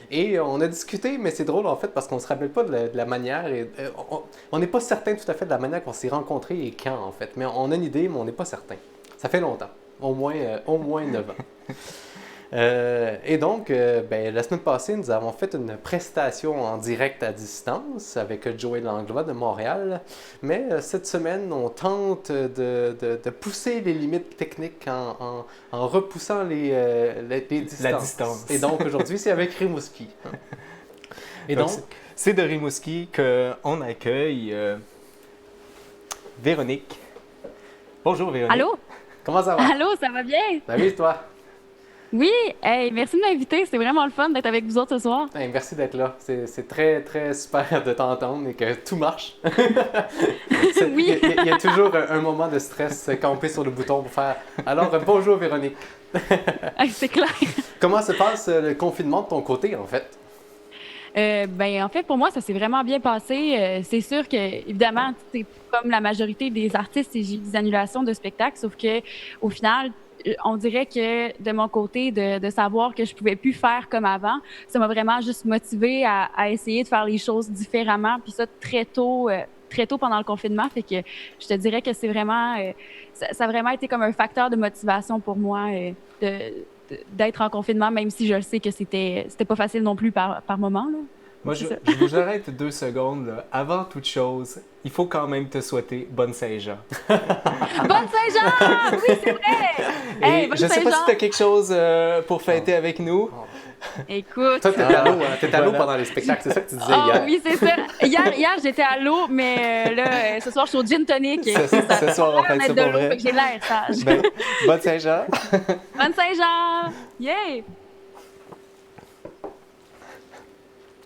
Et on a discuté, mais c'est drôle en fait parce qu'on ne se rappelle pas de la manière. On n'est pas certain tout à fait de la manière qu'on s'est rencontrés et quand en fait. Mais on a une idée, mais on n'est pas certain. Ça fait longtemps, au moins 9 ans. Et donc, la semaine passée, nous avons fait une prestation en direct à distance avec Joey Langlois de Montréal. Mais cette semaine, on tente de pousser les limites techniques en repoussant les distances. La distance. Et donc, aujourd'hui, c'est avec Rimouski. Et donc, c'est de Rimouski qu'on accueille Véronique. Bonjour Véronique. Allô? Comment ça va? Allô, ça va bien? Salut, toi? Oui, hey, merci de m'inviter. C'est vraiment le fun d'être avec vous autres ce soir. Hey, merci d'être là. C'est très, très super de t'entendre et que tout marche. Oui. Il y a toujours un moment de stress quand on pèse sur le bouton pour faire « Alors, bonjour Véronique. » C'est clair. Comment se passe le confinement de ton côté, en fait? En fait, pour moi, ça s'est vraiment bien passé. C'est sûr que, évidemment, c'est comme la majorité des artistes, j'ai eu des annulations de spectacles, sauf que au final, on dirait que de mon côté, de savoir que je pouvais plus faire comme avant, ça m'a vraiment juste motivée à essayer de faire les choses différemment. Puis ça, très tôt pendant le confinement. Fait que je te dirais que c'est vraiment, ça a vraiment été comme un facteur de motivation pour moi d'être en confinement, même si je le sais que c'était pas facile non plus par moment, là. Moi, je vous arrête 2 secondes. Là. Avant toute chose, il faut quand même te souhaiter bonne Saint-Jean. Bonne Saint-Jean! Oui, c'est vrai! Et je ne sais pas si tu as quelque chose pour fêter avec nous. Écoute. Toi, t'étais à l'eau, hein? T'étais à l'eau pendant les spectacles, c'est ça que tu disais hier. Oui, c'est ça. Hier j'étais à l'eau, mais là, ce soir, je suis au gin tonic. Ce soir, en fait, c'est pas vrai. J'ai l'air sage. Ben, bonne Saint-Jean! Bonne Saint-Jean! Yeah!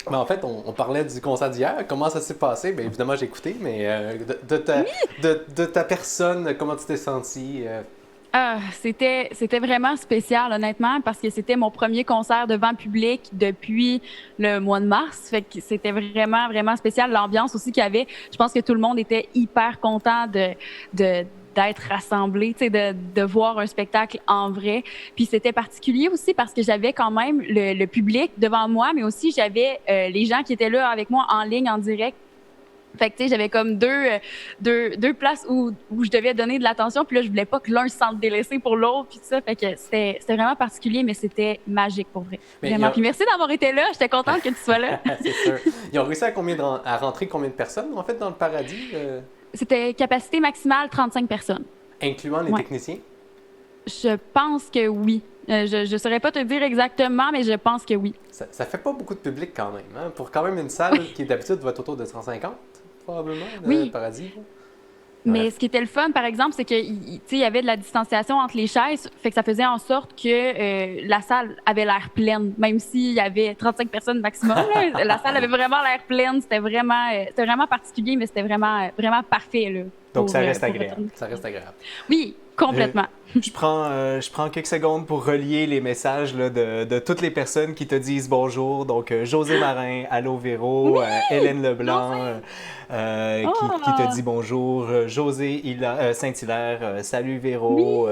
Mais en fait, on parlait du concert d'hier. Comment ça s'est passé? Bien, évidemment, j'ai écouté, mais de ta personne, comment tu t'es sentie? C'était vraiment spécial, honnêtement, parce que c'était mon premier concert devant public depuis le mois de mars. Fait que c'était vraiment, vraiment spécial. L'ambiance aussi qu'il y avait, je pense que tout le monde était hyper content d'être rassemblés, de voir un spectacle en vrai. Puis c'était particulier aussi parce que j'avais quand même le public devant moi, mais aussi j'avais les gens qui étaient là avec moi en ligne, en direct. Fait que, tu sais, j'avais comme deux places où je devais donner de l'attention, puis là, je voulais pas que l'un se sente délaissé pour l'autre, puis tout ça. Fait que c'était vraiment particulier, mais c'était magique pour vrai. Vraiment. Puis merci d'avoir été là. J'étais contente que tu sois là. C'est sûr. Ils ont réussi à rentrer combien de personnes, en fait, dans le Paradis? C'était capacité maximale 35 personnes. Incluant les techniciens? Je pense que oui. Je ne saurais pas te dire exactement, mais je pense que oui. Ça fait pas beaucoup de public quand même, hein? Pour quand même une salle qui d'habitude doit être autour de 150, probablement, le Paradis. Mais ce qui était le fun, par exemple, c'est qu'il y avait de la distanciation entre les chaises, fait que ça faisait en sorte que la salle avait l'air pleine, même s'il y avait 35 personnes maximum. La salle avait vraiment l'air pleine. C'était vraiment particulier, mais c'était vraiment parfait. Là, donc, ça reste agréable. Ça reste agréable. Oui, complètement. Je prends quelques secondes pour relier les messages là, de toutes les personnes qui te disent bonjour. Donc, José Marin, Allô Véro, Hélène Leblanc, qui te dit bonjour, José Saint-Hilaire, salut Véro,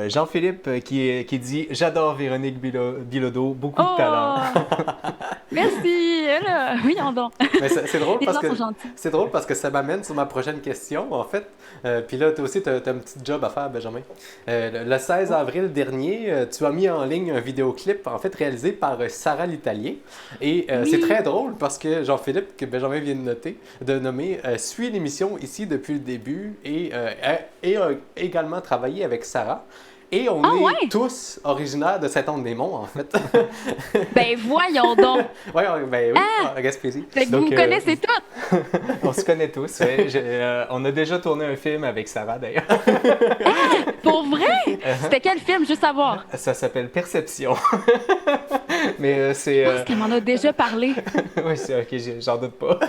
Jean-Philippe qui dit j'adore Véronique Bilodeau, beaucoup de talent. Merci, oui, on donc. Mais c'est drôle parce que ça m'amène sur ma prochaine question, en fait. Puis là, toi aussi, tu as un petit job à faire, Benjamin. Le 16 avril dernier, tu as mis en ligne un vidéoclip, en fait, réalisé par Sarah l'Italien. Et c'est très drôle parce que Jean-Philippe, que Benjamin vient de nommer, suit l'émission ici depuis le début et a également travaillé avec Sarah. Et on est tous originaires de Saint-Anne-des-Monts, en fait. Ben voyons donc! Oui, à Gaspésie. Fait que vous connaissez tous! On se connaît tous. On a déjà tourné un film avec Sarah, d'ailleurs. Pour vrai? C'était quel film, juste à voir? Ça s'appelle Perception. Mais c'est... Parce qu'elle m'en a déjà parlé. Oui, c'est OK, j'en doute pas.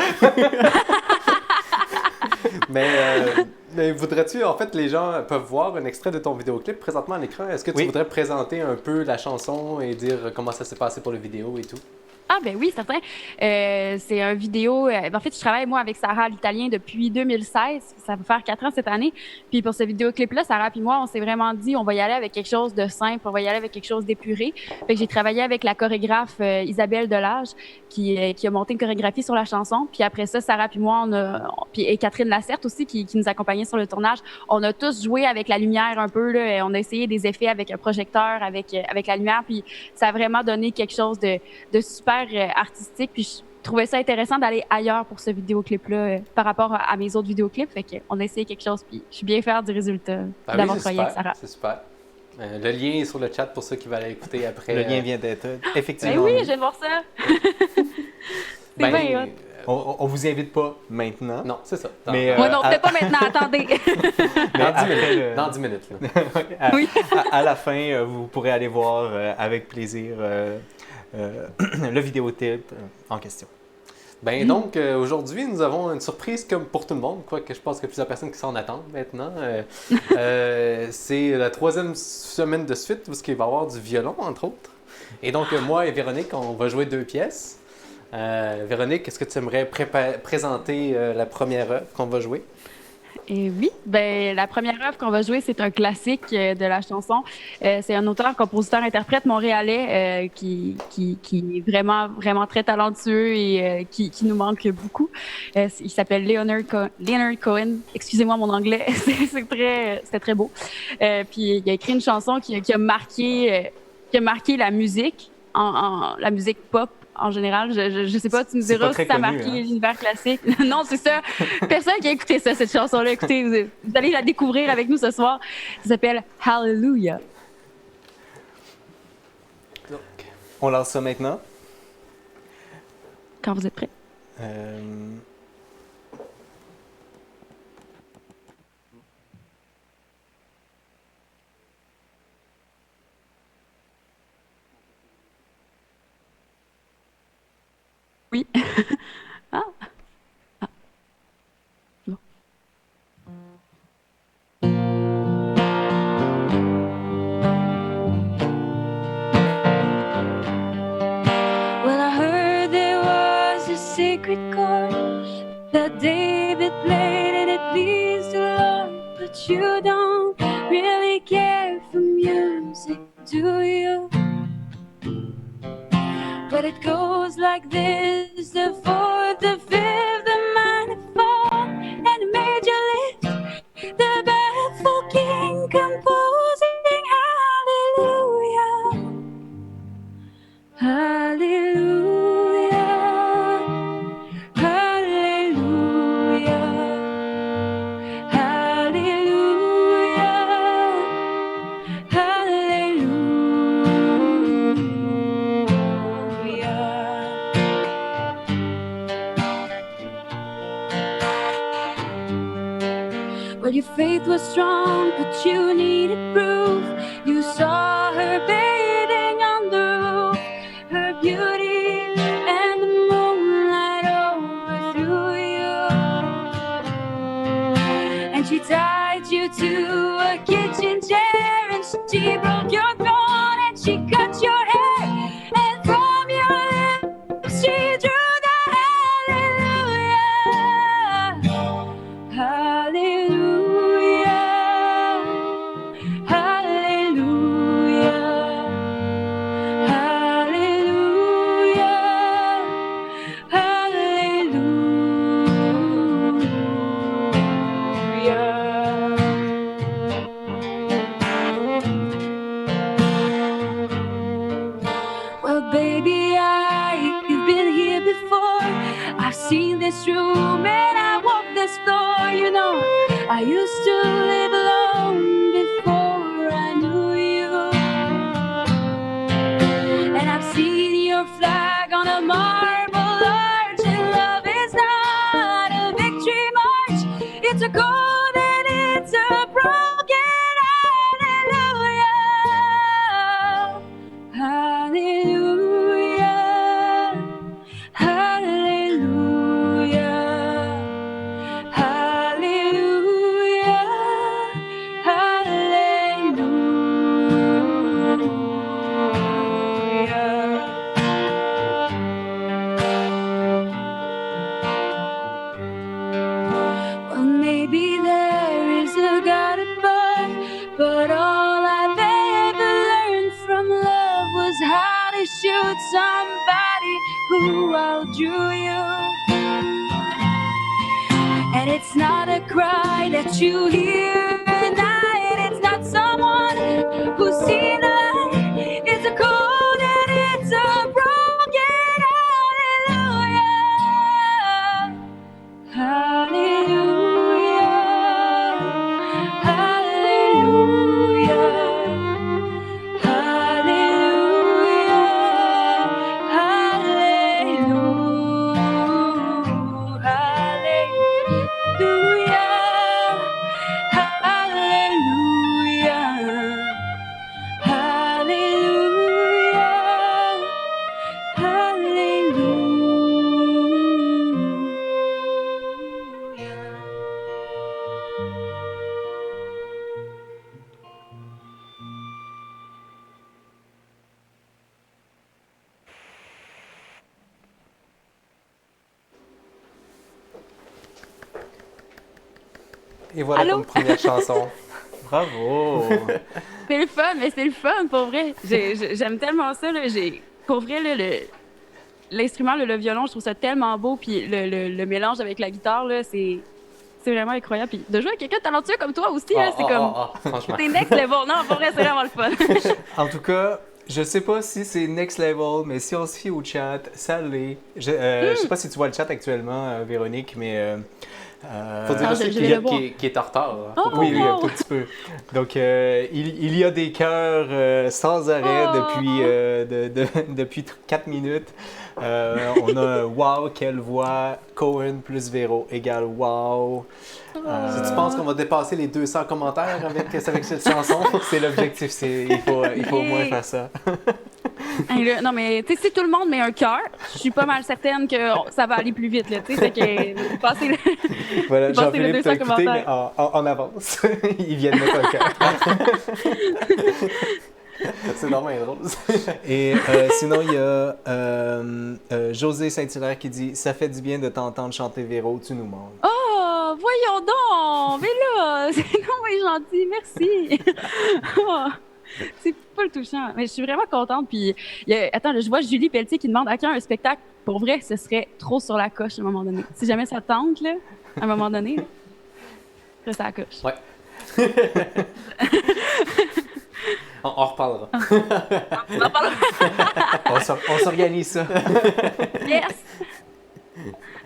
Mais voudrais-tu, en fait, les gens peuvent voir un extrait de ton vidéoclip présentement à l'écran. Est-ce que tu voudrais présenter un peu la chanson et dire comment ça s'est passé pour la vidéo et tout? Ah ben oui, certain. C'est un vidéo... en fait, je travaille, moi, avec Sarah l'Italien depuis 2016. Ça va faire 4 ans cette année. Puis pour ce vidéoclip-là, Sarah et moi, on s'est vraiment dit, on va y aller avec quelque chose de simple, on va y aller avec quelque chose d'épuré. Fait que j'ai travaillé avec la chorégraphe Isabelle Delage, qui a monté une chorégraphie sur la chanson. Puis après ça, Sarah et moi, et Catherine Lacerte aussi, qui nous accompagnait sur le tournage, on a tous joué avec la lumière un peu, là, et on a essayé des effets avec un projecteur, avec la lumière. Puis ça a vraiment donné quelque chose de super artistique, puis je trouvais ça intéressant d'aller ailleurs pour ce vidéoclip-là par rapport à mes autres vidéoclips. Fait qu'on a essayé quelque chose, puis je suis bien fière du résultat d'avoir travaillé avec Sarah. C'est super. Le lien est sur le chat pour ceux qui veulent écouter après. Le lien vient d'être effectivement. Ben oui, je viens de voir ça. C'est bien hot. On vous invite pas maintenant. Non, c'est ça. Mais, non, peut-être pas maintenant, attendez. Dans 10 minutes. À la fin, vous pourrez aller voir avec plaisir le vidéoclip en question. Donc, aujourd'hui, nous avons une surprise comme pour tout le monde, quoique je pense qu'il y a plusieurs personnes qui s'en attendent maintenant. C'est la 3e semaine de suite où il va y avoir du violon, entre autres. Et donc, moi et Véronique, on va jouer 2 pièces. Véronique, est-ce que tu aimerais présenter la première œuvre qu'on va jouer? Et oui, la première œuvre qu'on va jouer, c'est un classique de la chanson. C'est un auteur, compositeur, interprète montréalais qui est vraiment, vraiment très talentueux et qui nous manque beaucoup. Il s'appelle Leonard Cohen. Excusez-moi mon anglais, c'était très beau. Puis il a écrit une chanson qui a marqué la musique, la musique pop. En général, je sais pas, tu me diras si ça a marqué l'univers classique. Non, c'est ça. Personne qui a écouté ça, cette chanson-là. Écoutez, vous allez la découvrir avec nous ce soir. Ça s'appelle Hallelujah. On lance ça maintenant. Quand vous êtes prêts. Oui. Ah. Ah. Bon. Well, I heard there was a sacred chord that David played and it pleased the Lord, but you don't really care for music, do you? But it goes like this: the fourth, the fifth, the minor fall, and the major lift, the baffled king composing hallelujah, hallelujah, hallelujah, hallelujah, hallelujah. Well, your faith was strong, but you needed proof. You saw her bathing on the roof, her beauty and the moonlight overthrew you. And she tied you to a kitchen chair, and she broke your throne, and she cut your hair, and from your lips she drew the hallelujah. Hallelujah, hallelujah, hallelujah, hallelujah. Well, baby, I've been here before. I've seen this room and I walk this floor. You know, I used to live alone before I knew you. And I've seen your flag on a marble arch. And love is not a victory march. It's a code and it's a broken hallelujah. Hallelujah, hallelujah, hallelujah, hallelujah. Well, maybe there is a God above, but all I've ever learned from love was how to shoot somebody who outdrew you. And it's not a cry that you hear at night. It's not someone who's seen the light. It's a cold and it's a broken hallelujah. Hallelujah, hallelujah, hallelujah, Et voilà Allô? comme première chanson. Bravo! C'est le fun, mais c'est le fun, pour vrai. J'aime tellement ça, là. Pour vrai, là, l'instrument, le violon, je trouve ça tellement beau, puis le mélange avec la guitare, là, c'est vraiment incroyable. Puis de jouer avec quelqu'un de talentueux comme toi aussi, là, c'est comme... franchement. C'est next level. Non, pour vrai, c'est vraiment le fun. En tout cas, je sais pas si c'est next level, mais si on se fie au chat, ça l'est. Je sais pas si tu vois le chat actuellement, Véronique, mais Faut dire aussi qu'il est en retard. Hein. Oh, oui, un tout petit peu. Donc, il y a des cœurs sans arrêt depuis 4 minutes. On a wow, quelle voix, Cohen plus Véro égale wow. Si tu penses qu'on va dépasser les 200 commentaires avec cette chanson, c'est l'objectif, il faut au moins faire ça. Non, mais tu sais, si tout le monde met un cœur, je suis pas mal certaine que ça va aller plus vite. Tu sais, que passer le, voilà, passer le 200 commentaires. Mais en avance. Ils viennent mettre un cœur. C'est normal drôle. Et sinon, il y a José Saint-Hilaire qui dit « Ça fait du bien de t'entendre chanter Véro, tu nous manques. » Oh, voyons donc! Mais là, c'est gentil, merci! Oh, c'est pas le touchant. Mais je suis vraiment contente. Puis, attends, là, je vois Julie Pelletier qui demande à quand un spectacle. Pour vrai, ce serait trop sur la coche à un moment donné. Si jamais ça tente, là, à un moment donné, là, ça la coche. Ouais. On reparlera. On en parlera. On s'organise ça. Yes!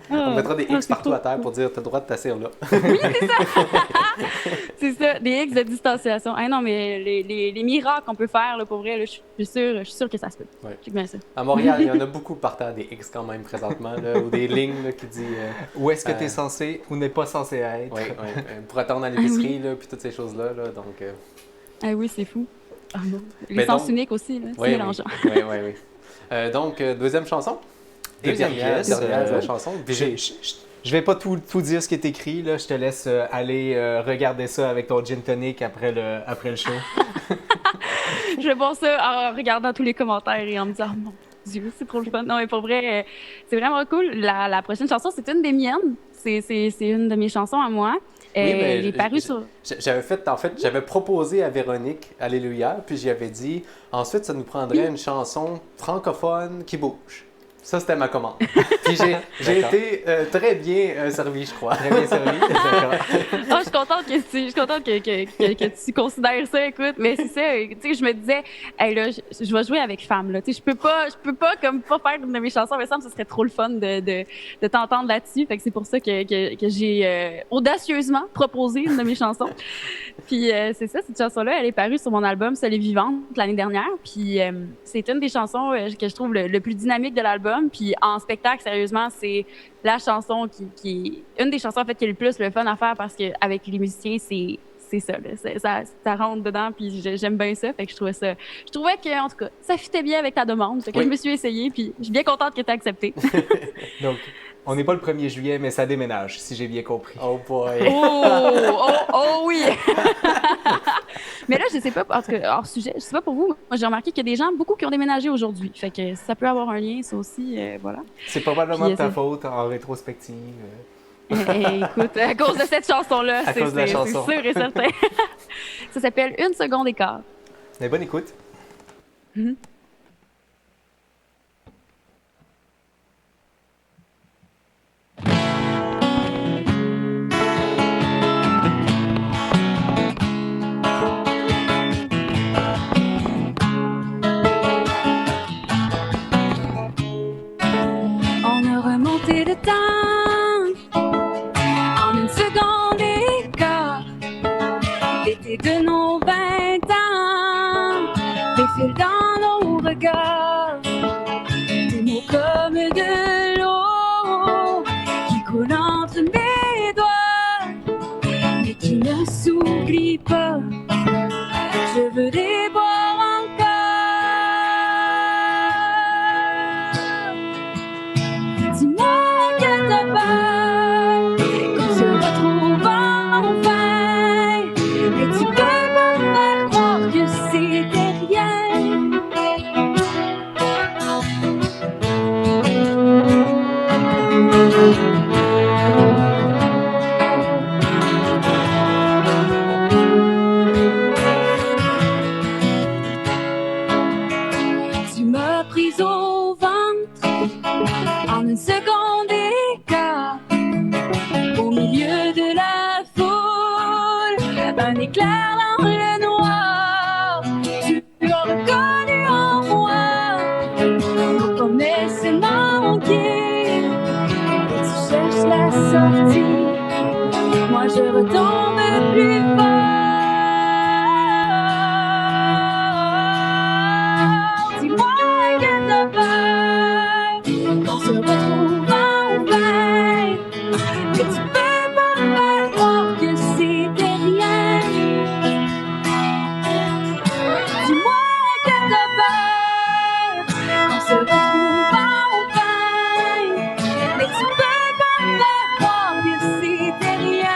On mettra des X partout à terre pour dire t'as le droit de t'asseoir là. Oui, c'est ça! C'est ça, des X de distanciation. Ah non, mais les miracles qu'on peut faire, là, pour vrai, là, je suis sûre que ça se peut. Ouais. Check bien ça. À Montréal, il y en a beaucoup par terre des X quand même présentement, là, ou des lignes là, qui disent... où est-ce que tu es censé ou n'est pas censé être. Oui, pour attendre à l'épicerie, là, puis toutes ces choses-là. Là, donc, Ah oui, c'est fou. Ah bon. Les Mais sens donc, uniques aussi, là, c'est mélangeant. Oui. Donc, deuxième chanson. Deuxième pièce. Dernière chanson. Je vais pas tout dire ce qui est écrit, là. Je te laisse aller regarder ça avec ton gin tonic après le show. Je vais voir ça en regardant tous les commentaires et en me disant, oh mon Dieu, c'est trop le fun. Non, mais pour vrai, c'est vraiment cool. La prochaine chanson, c'est une des miennes. C'est une de mes chansons à moi. Oui, mais sur... j'avais proposé à Véronique Alléluia, puis j'y avais dit, ensuite, ça nous prendrait une chanson francophone qui bouge. Ça, c'était ma commande. Puis j'ai été très bien servi, je crois. Très bien servi, d'accord. Oh, je suis contente que tu considères ça, écoute. Mais c'est ça, tu sais, je me disais, hey, là, je vais jouer avec femme, là. Tu sais, je peux pas comme pas faire une de mes chansons, mais ça serait trop le fun de t'entendre là-dessus. Fait que c'est pour ça que j'ai audacieusement proposé une de mes chansons. Puis c'est ça, cette chanson-là, elle est parue sur mon album Seule et vivante l'année dernière. Puis c'est une des chansons que je trouve le plus dynamique de l'album. Puis en spectacle, sérieusement, c'est la chanson qui une des chansons en fait qui est le plus le fun à faire parce que avec les musiciens, c'est ça, là, ça rentre dedans. Puis j'aime bien ça. Fait que je trouvais que en tout cas, ça fitait bien avec ta demande. Fait que je me suis essayée. Puis je suis bien contente que tu aies accepté. Donc on n'est pas le 1er juillet, mais ça déménage, si j'ai bien compris. Oh boy! Oh oui! Mais là, je sais pas, en tout cas, hors sujet, je sais pas pour vous, moi j'ai remarqué qu'il y a des gens, beaucoup qui ont déménagé aujourd'hui. Fait que ça peut avoir un lien, ça aussi, voilà. C'est probablement de ta faute en rétrospective. Écoute, à cause de cette chanson-là, c'est sûr et certain. Ça s'appelle Une seconde et quart. Mais bonne écoute. Mm-hmm. Le temps en une seconde et quart, l'été de nos 20 ans défile dans nos regards, des mots comme de l'eau qui coulent entre mes doigts, mais qui ne s'oublient pas. Je veux les boire encore. Qu'on se retrouve enfin, et tu peux pas me faire croire que c'était rien. Tu m'as prise au ventre en une seconde et quart. Au milieu de la foule, un éclair dans le noir. Tu as reconnu en moi nos promesses manquées. Et tu cherches la sortie. moi je retombe plus fort. Dis-moi que t'as peur qu'on se retrouve enfin, que tu peux pas me faire croire que c'était rien. Dis-moi que t'as peur qu'on se retrouve enfin, mais tu peux pas me faire croire que c'était rien.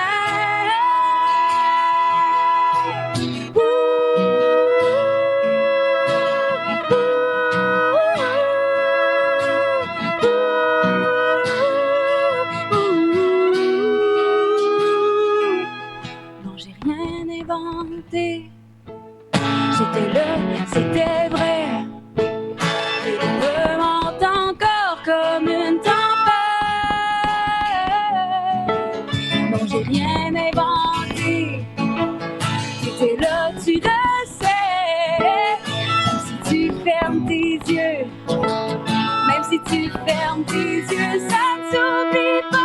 Non, j'ai rien inventé. J'étais là, c'était vrai. Et le feu monte encore comme une tempête. Non, j'ai rien inventé. T'étais là, tu le sais. Même si tu fermes tes yeux, même si tu fermes tes yeux, ça ne s'oublie pas.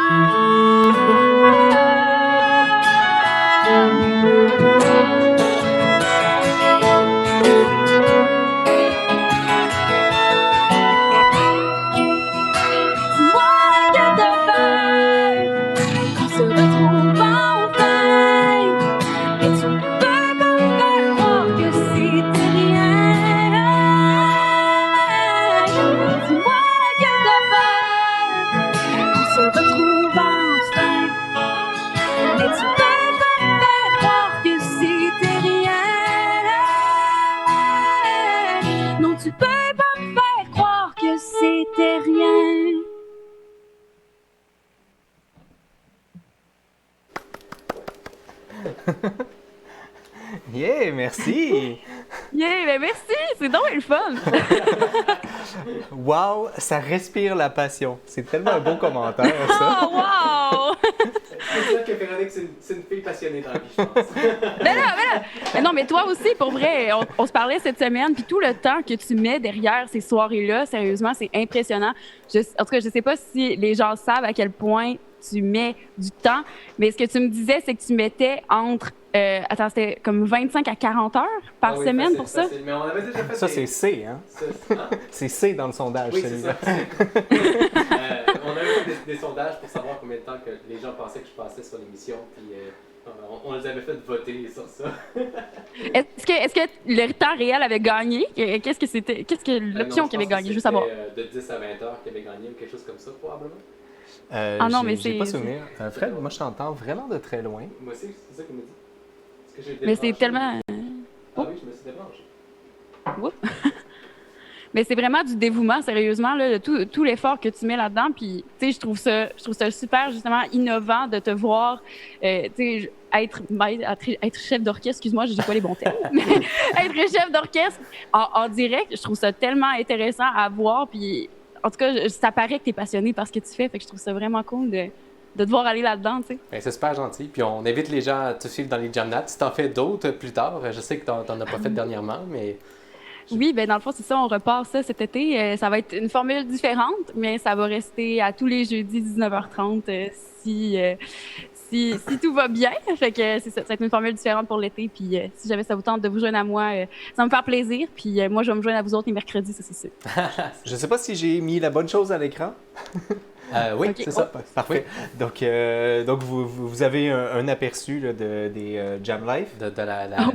Dis-moi que t'as peur qu'on se retrouve enfin, et tu peux pas me faire croire que c'était rien. Dis-moi que t'as peur qu'on se retrouve enfin, mais tu peux pas me faire croire que c'était rien. Non, tu peux pas me faire croire que c'était rien. Yeah, merci! Yeah, ben merci, c'est donc le fun. Wow, ça respire la passion. C'est tellement un beau commentaire, ça. Oh, wow! C'est sûr que Véronique, c'est une fille passionnée dans la vie, je pense. Mais non, mais toi aussi, pour vrai, on se parlait cette semaine, puis tout le temps que tu mets derrière ces soirées-là, sérieusement, c'est impressionnant. En tout cas, je sais pas si les gens savent à quel point tu mets du temps, mais ce que tu me disais, c'est que tu mettais entre, attends, c'était comme 25 à 40 heures par semaine facile, pour ça? facile. Mais on avait déjà fait Ça, c'est C, hein? C'est C dans le sondage, Oui, c'est celui-là. ça. On avait fait des sondages pour savoir combien de temps que les gens pensaient que je passais sur l'émission, puis on les avait fait voter sur ça. Est-ce que le temps réel avait gagné? Qu'est-ce que l'option qui avait gagné? Je veux savoir. De 10 à 20 heures qui avait gagné ou quelque chose comme ça, probablement. Ah non, mais j'ai pas c'est- souvenir. Fred, moi, je t'entends vraiment de très loin. Moi aussi, c'est ça qu'il me dit. Est-ce que j'ai Mais c'est débranché? tellement... Ah oui, je me suis débranché. Oups. Mais c'est vraiment du dévouement, sérieusement, là, tout l'effort que tu mets là-dedans. Puis, tu sais, je trouve ça super, justement, innovant de te voir, tu sais, être chef d'orchestre, excuse-moi, je dis pas les bons termes, mais être chef d'orchestre en direct, je trouve ça tellement intéressant à voir. Puis, en tout cas, ça paraît que tu es passionné par ce que tu fais. Fait que je trouve ça vraiment cool de te voir aller là-dedans, tu sais. Ben, c'est super gentil. Puis on invite les gens à te suivre dans les Jamnats. Si t'en fais d'autres plus tard, je sais que t'en as pas fait dernièrement, mais... Oui, ben dans le fond, c'est ça, on repart ça cet été. Ça va être une formule différente, mais ça va rester à tous les jeudis 19h30 si tout va bien. Fait que c'est ça, ça va être une formule différente pour l'été. Puis si jamais ça vous tente de vous joindre à moi, ça va me faire plaisir. Puis moi, je vais me joindre à vous autres les mercredis, ça c'est sûr. Je sais pas si j'ai mis la bonne chose à l'écran. Oui, Ok. c'est ça. Parfait. Donc vous avez un aperçu là, des Jam Life. De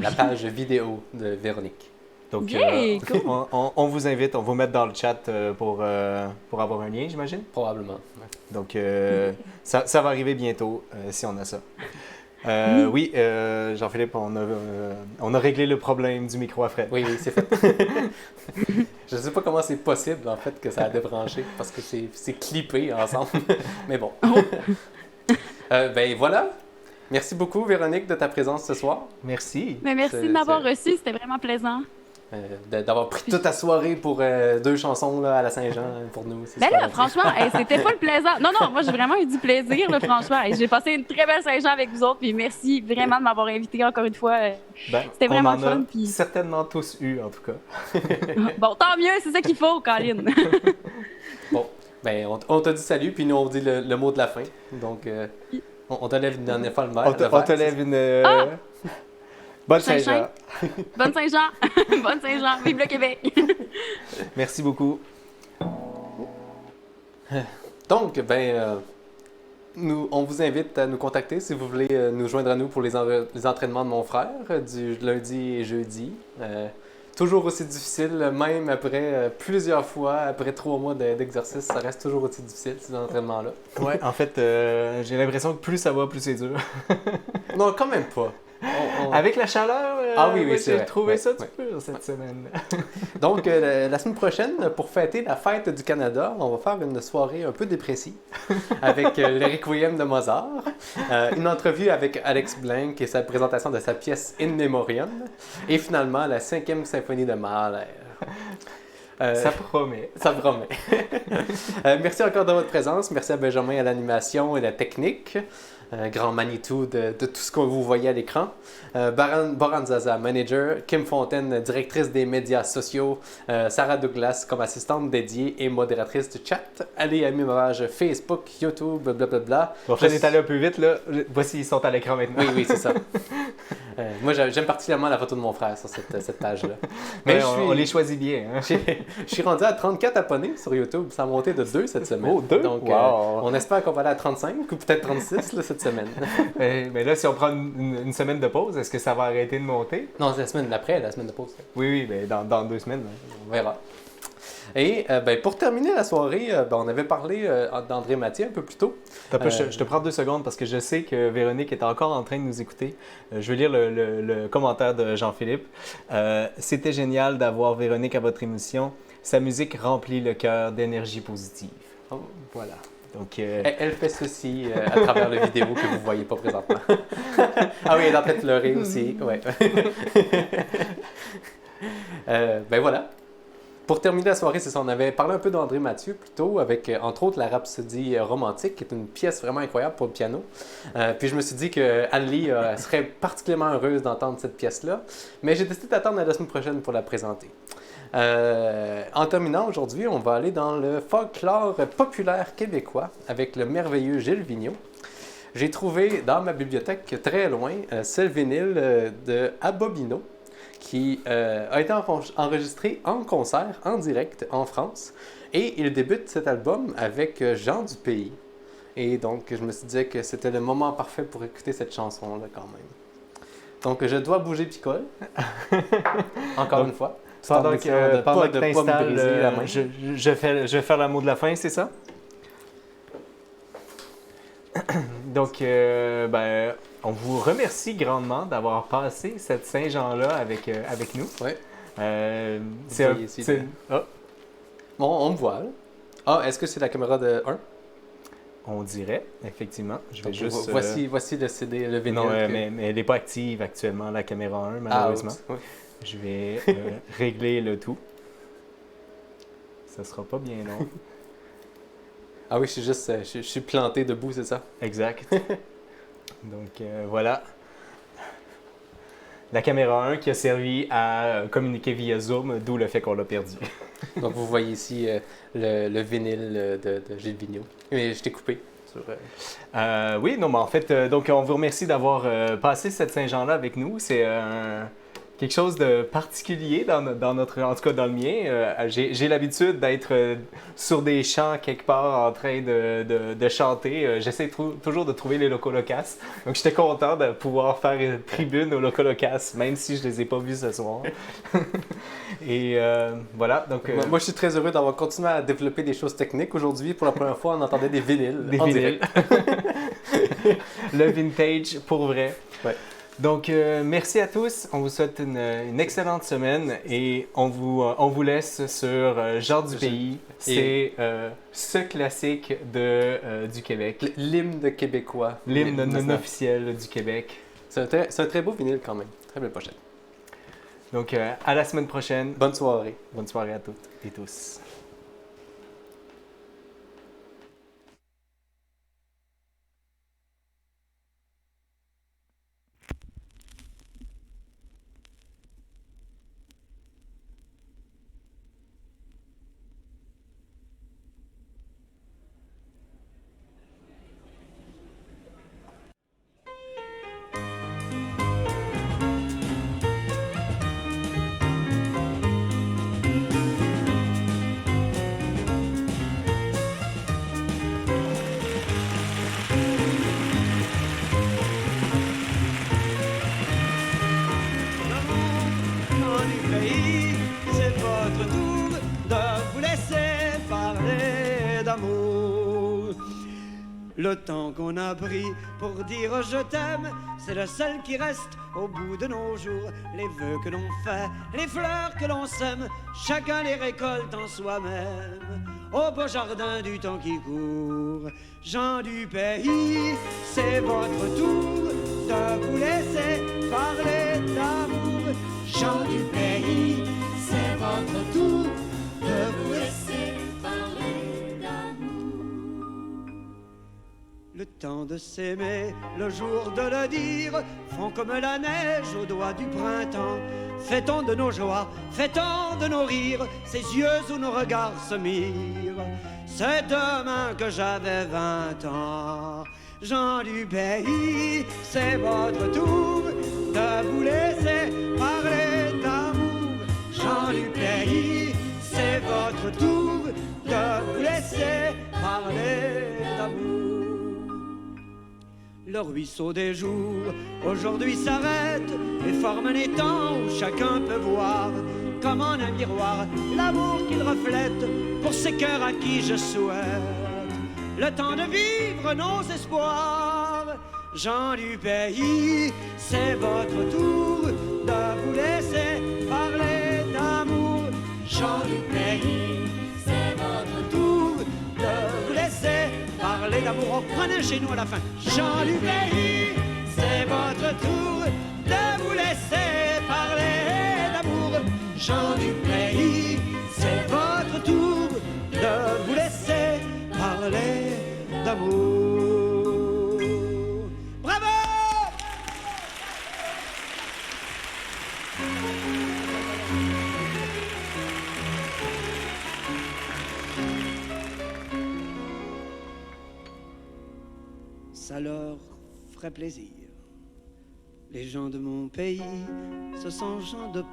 la page vidéo de Véronique. Donc, Yeah, cool. on vous invite, on va vous mettre dans le chat pour avoir un lien, j'imagine. Probablement. Ouais. Donc, ça va arriver bientôt si on a ça. Oui, Jean-Philippe, on a réglé le problème du micro à Fred. Oui, c'est fait. Je ne sais pas comment c'est possible, en fait, que ça a débranché, parce que c'est clippé ensemble. Mais bon. Ben voilà. Merci beaucoup, Véronique, de ta présence ce soir. Merci. Mais merci de m'avoir reçu, c'était vraiment plaisant. D'avoir pris toute ta soirée pour 2 chansons là, à la Saint-Jean pour nous. C'est Ben super là, gentil. franchement, c'était pas le plaisant. Non, moi, j'ai vraiment eu du plaisir, là, franchement. J'ai passé une très belle Saint-Jean avec vous autres, puis merci vraiment de m'avoir invité encore une fois. C'était vraiment on en fun. a Puis... certainement tous eu, en tout cas. Bon, tant mieux, c'est ça qu'il faut, Colin. Bon, ben on te dit salut, puis nous on dit le mot de la fin. Donc, On te lève une dernière fois le verre. On te lève une... Bonne Saint-Jean. Bonne Saint-Jean. Bonne Saint-Jean. Vive le Québec. Merci beaucoup. Donc, on vous invite à nous contacter si vous voulez nous joindre à nous pour les entraînements de mon frère du lundi et jeudi. Toujours aussi difficile, même après plusieurs fois, après 3 mois d'exercice, ça reste toujours aussi difficile, ces entraînements-là. Ouais, en fait, j'ai l'impression que plus ça va, plus c'est dur. Non, quand même pas. Avec la chaleur, j'ai trouvé ça dur cette semaine. Donc, la semaine prochaine, pour fêter la fête du Canada, on va faire une soirée un peu dépressive avec le Requiem de Mozart, une entrevue avec Alex Blank et sa présentation de sa pièce In Memoriam, et finalement la 5e symphonie de Mahler. Ça promet. Ça promet. Merci encore de votre présence. Merci à Benjamin à l'animation et la technique. Grand Manitou de tout ce que vous voyez à l'écran. Boran Zaza, manager. Kim Fontaine, directrice des médias sociaux. Sarah Douglas comme assistante dédiée et modératrice du chat. Allez à mes pages Facebook, YouTube, blablabla. Bon, je vais aller un peu vite, là. Voici, ils sont à l'écran maintenant. Oui, c'est ça. Moi, j'aime particulièrement la photo de mon frère sur cette page-là. Mais on les choisit bien. Hein? Je suis rendu à 34 abonnés sur YouTube. Ça a monté de 2 cette semaine. Oh, 2? Donc, on espère qu'on va aller à 35 ou peut-être 36 là, cette semaine. Mais là, si on prend une semaine de pause, est-ce que ça va arrêter de monter? Non, c'est la semaine d'après, la semaine de pause. Oui, mais dans 2 semaines. On verra. Et pour terminer la soirée, on avait parlé d'André Mathieu un peu plus tôt. Je te prends 2 secondes parce que je sais que Véronique est encore en train de nous écouter. Je vais lire le commentaire de Jean-Philippe. C'était génial d'avoir Véronique à votre émission. Sa musique remplit le cœur d'énergie positive. Oh, voilà. Donc, elle fait ceci à travers la vidéo que vous ne voyez pas présentement. Ah oui, elle est en train de pleurer aussi. Ouais. Voilà. Pour terminer la soirée, c'est ça, on avait parlé un peu d'André Mathieu plus tôt, avec entre autres la Rhapsodie romantique, qui est une pièce vraiment incroyable pour le piano. Puis je me suis dit que Anne-Lie serait particulièrement heureuse d'entendre cette pièce-là, mais j'ai décidé d'attendre la semaine prochaine pour la présenter. En terminant aujourd'hui, on va aller dans le folklore populaire québécois avec le merveilleux Gilles Vigneault. J'ai trouvé dans ma bibliothèque très loin ce vinyle de Abobino, qui a été enregistré en concert, en direct, en France. Et il débute cet album avec Jean du Pays. Et donc, je me suis dit que c'était le moment parfait pour écouter cette chanson-là quand même. Donc, je dois bouger Picole. Encore une fois. Pendant que tu t'installes, je vais faire le mot de la fin, c'est ça? Donc, on vous remercie grandement d'avoir passé cette Saint-Jean-là avec nous. Oui. Bon, on me voit. Ah, est-ce que c'est la caméra de 1? On dirait, effectivement. Je vais juste... Voici le CD, le vinyle. Non, mais elle n'est pas active actuellement, la caméra 1, malheureusement. Oui. Je vais régler le tout. Ça sera pas bien long. Ah oui, je suis planté debout, c'est ça? Exact. Donc, voilà. La caméra 1 qui a servi à communiquer via Zoom, d'où le fait qu'on l'a perdu. Donc, vous voyez ici le vinyle de Gilles Vigneault. Mais je t'ai coupé. Oui, non, mais en fait, donc on vous remercie d'avoir passé cette Saint-Jean-là avec nous. C'est quelque chose de particulier dans notre, en tout cas dans le mien. J'ai l'habitude d'être sur des champs quelque part en train de chanter. J'essaie toujours de trouver les Locolocasts. Donc j'étais content de pouvoir faire une tribune aux Locolocasts, même si je les ai pas vus ce soir. Et voilà. Donc, moi, je suis très heureux d'avoir continué à développer des choses techniques. Aujourd'hui, pour la première fois, on entendait des vinyles. Des vinyles. Le vintage pour vrai. Ouais. Donc, merci à tous. On vous souhaite une excellente semaine et on vous laisse sur Jean du Pays. C'est ce classique du Québec. L'hymne de Québécois. L'hymne non officiel du Québec. C'est un très beau vinyle quand même. Très belle pochette. Donc, à la semaine prochaine. Bonne soirée. Bonne soirée à toutes et tous. parler d'amour. Le temps qu'on a pris pour dire je t'aime, c'est le seul qui reste au bout de nos jours. Les vœux que l'on fait, les fleurs que l'on sème, chacun les récolte en soi-même. Au beau jardin du temps qui court, gens du pays, c'est votre tour de vous laisser parler d'amour. Gens du pays, c'est votre tour de vous laisser parler d'amour. Le temps de s'aimer, le jour de le dire, font comme la neige au doigt du printemps. Fait-on de nos joies, fait-on de nos rires, ces yeux où nos regards se mirent. C'est demain que j'avais 20 ans. Gens du pays, c'est votre tour de vous laisser parler d'amour. Gens du pays, c'est votre tour de vous laisser parler d'amour. Le ruisseau des jours aujourd'hui s'arrête et forme un étang où chacun peut voir, comme en un miroir, l'amour qu'il reflète pour ces cœurs à qui je souhaite le temps de vivre nos espoirs. Gens du pays, c'est votre tour de vous laisser parler d'amour. Gens du pays, c'est votre tour de vous laisser parler d'amour. On prenait chez nous à la fin. Gens du pays, c'est votre tour de vous laisser parler d'amour. Gens du pays, c'est votre tour de vous laisser parler d'amour. Bravo! Ça leur ferait plaisir. Les gens de mon pays, ce sont gens de